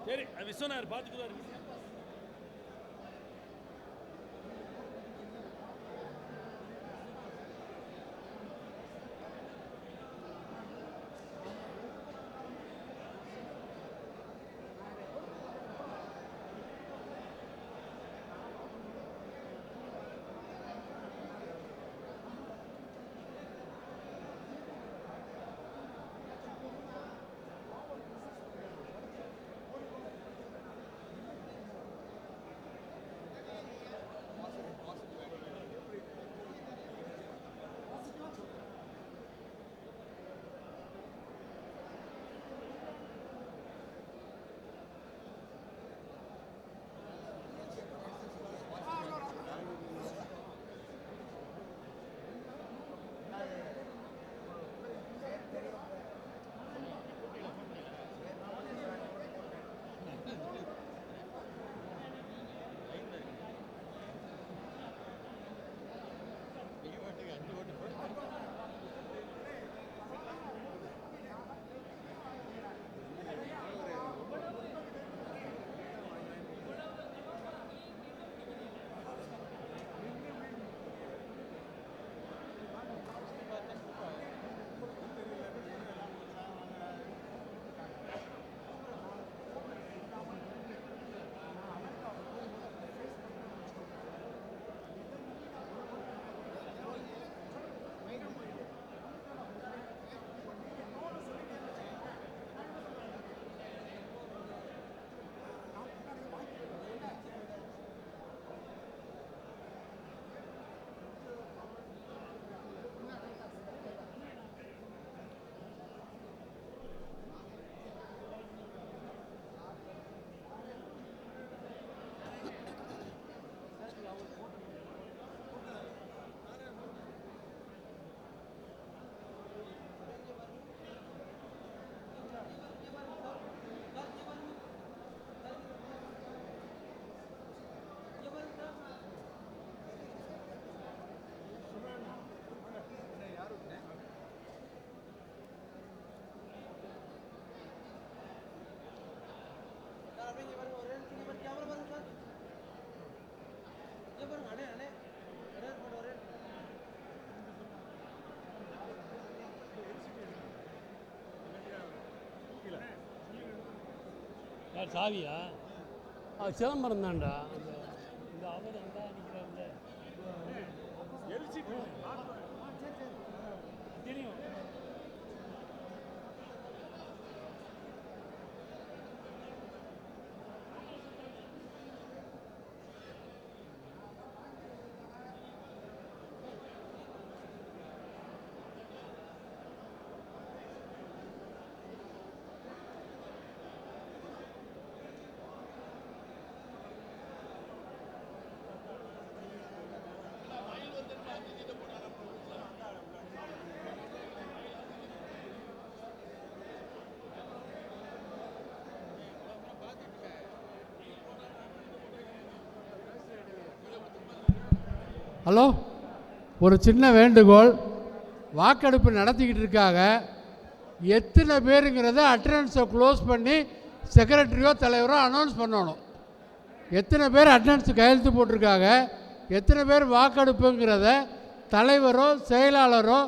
S7: சரி விஸ்வநாதர் பார்த்துக்குவாரு.
S1: யார் சாவியா? சிதம்பரம் தான்டா. இந்த அவர் அங்கே தெரியும்.
S18: ஹலோ, ஒரு சின்ன வேண்டுகோள். வாக்கெடுப்பு நடத்திக்கிட்டு இருக்காங்க. எத்தனை பேருங்கிறத அட்டண்டன்ஸை க்ளோஸ் பண்ணி செக்ரட்டரியோ தலைவரோ அனௌன்ஸ் பண்ணணும். எத்தனை பேர் அட்டண்டன்ஸு கையெழுத்து போட்டிருக்காங்க, எத்தனை பேர் வாக்கெடுப்புங்கிறத தலைவரோ செயலாளரோ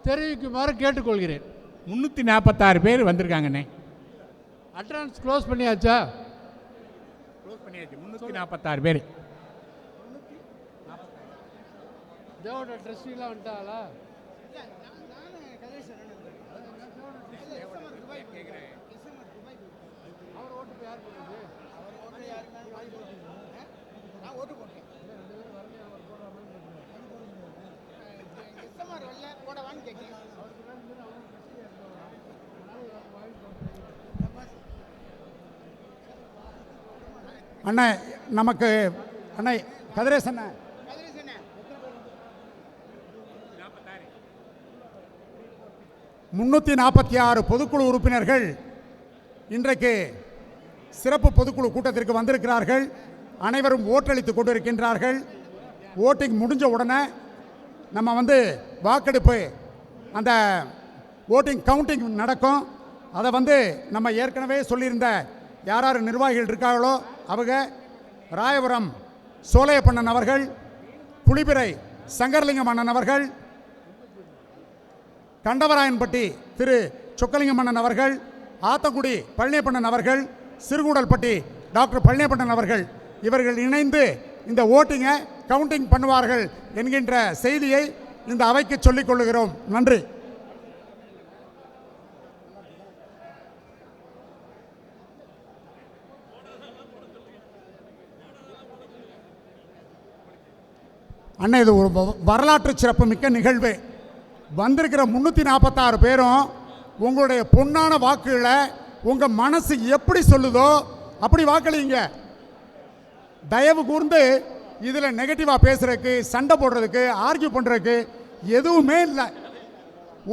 S18: தெரிவிக்குமாறு கேட்டுக்கொள்கிறேன்.
S17: 346 பேர் வந்திருக்காங்கண்ணே.
S18: அட்டண்டன்ஸ் க்ளோஸ் பண்ணியாச்சா?
S17: க்ளோஸ் பண்ணியாச்சு. 346 பேர்.
S18: தேவோட ட்ரஸ்டிலாம் வந்துட்டாங்களா? அவர் ஓட்டு போய் யார் போடுறது?
S21: நான் ஓட்டு போட்டேன். போடவான்னு கேட்குறேன்.
S3: அண்ணா நமக்கு அண்ணா கதிரேசன் 346 பொதுக்குழு உறுப்பினர்கள் இன்றைக்கு சிறப்பு பொதுக்குழு கூட்டத்திற்கு வந்திருக்கிறார்கள். அனைவரும் ஓட்டளித்து கொண்டிருக்கின்றார்கள். ஓட்டிங் முடிஞ்ச உடனே நம்ம வாக்கெடுப்பு அந்த ஓட்டிங் கவுண்டிங் நடக்கும். அதை நம்ம ஏற்கனவே சொல்லியிருந்த யார் யார் நிர்வாகிகள் இருக்காங்களோ அவங்க ராயபுரம் சோலையப்பண்ணன் அவர்கள், புலிபிறை சங்கரலிங்கம் அண்ணன் அவர்கள், கண்டவராயன்பட்டி திரு சொக்கலிங்கமண்ணன் அவர்கள், ஆத்தங்குடி பழனியப்பண்ணன் அவர்கள், சிறுகூடல்பட்டி டாக்டர் பழனியப்பண்ணன் அவர்கள் இவர்கள் இணைந்து இந்த ஓட்டிங்கை கவுண்டிங் பண்ணுவார்கள் என்கின்ற செய்தியை இந்த அவைக்கு சொல்லிக் கொள்ளுகிறோம். நன்றி. அண்ணா, இது ஒரு வரலாற்று சிறப்பு மிக்க நிகழ்வு. வந்திருக்கிற 346 பேரும் உங்களுடைய பொன்னான வாக்குகளை உங்கள் மனசு எப்படி சொல்லுதோ அப்படி வாக்களிங்க. தயவு கூர்ந்து இதில் நெகட்டிவாக பேசுறதுக்கு, சண்டை போடுறதுக்கு, ஆர்கியூ பண்ணுறதுக்கு எதுவுமே இல்லை,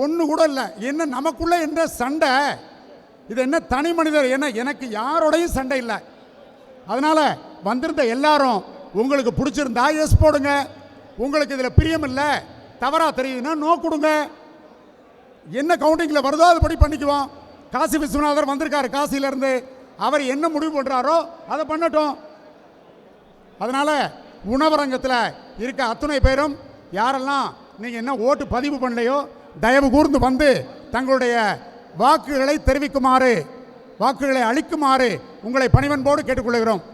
S3: ஒன்று கூட இல்லை. என்ன நமக்குள்ளே என்ன சண்டை? இது என்ன தனி மனிதர்? என்ன எனக்கு யாரோடையும் சண்டை இல்லை. அதனால் வந்திருந்த எல்லாரும் உங்களுக்கு பிடிச்சிருந்தா எஸ் போடுங்க, உங்களுக்கு இதில் பிரியம் இல்லை, தவறாக தெரியுதுன்னா நோ கொடுங்க. என்ன கவுண்டிங்கில் வருதோ அது படி பண்ணிக்குவோம். காசி விஸ்வநாதர் வந்திருக்காரு காசியிலேருந்து, அவர் என்ன முடிவு பண்ணுறாரோ அதை பண்ணட்டும். அதனால் உணவரங்கத்தில் இருக்க அத்துணை பேரும் யாரெல்லாம் நீங்கள் என்ன ஓட்டு பதிவு பண்ணலையோ தயவு கூர்ந்து வந்து தங்களுடைய வாக்குகளை தெரிவிக்குமாறு, வாக்குகளை அளிக்குமாறு உங்களை பணிவன்போடு கேட்டுக்கொள்கிறோம்.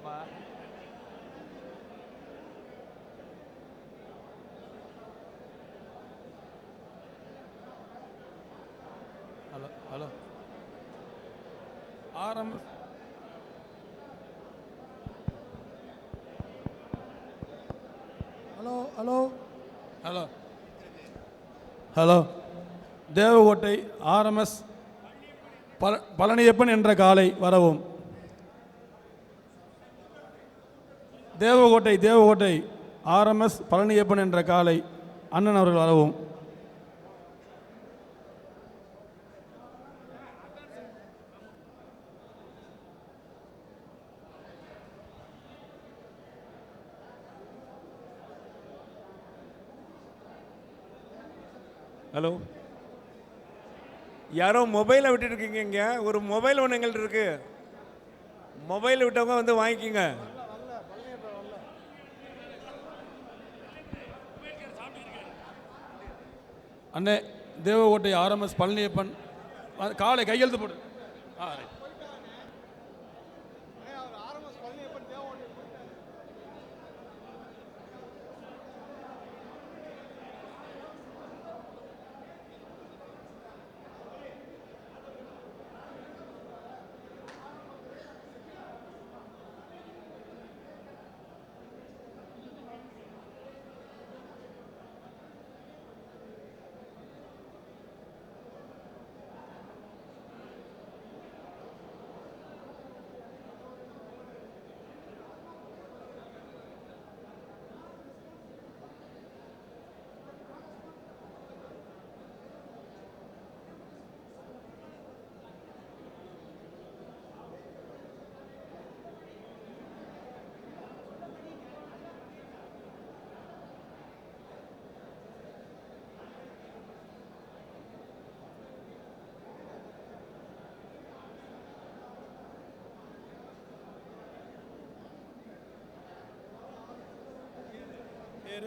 S4: இருப்பா.
S22: ஹலோ ஹலோ ஆரம்ப hello hello hello hello Devakottai RMS Palaniappan என்ற காலை வரவும். தேவகோட்டை ஆர்எம்எஸ் பழனியப்பன் என்ற காலை அண்ணன் அவர்கள் வரவும்.
S8: ஹலோ, யாரோ மொபைலை விட்டுட்டு இருக்கீங்க. இங்கே ஒரு மொபைல் ஒன்று எங்கள்கிட்ட இருக்கு. மொபைல் விட்டவங்க வந்து வாங்கிக்கிங்க.
S22: அண்ணே, தேவகோட்டை ஆர்எம்எஸ் பழனியப்பன் காலை கையெழுத்து போடு. ரைட். பேர்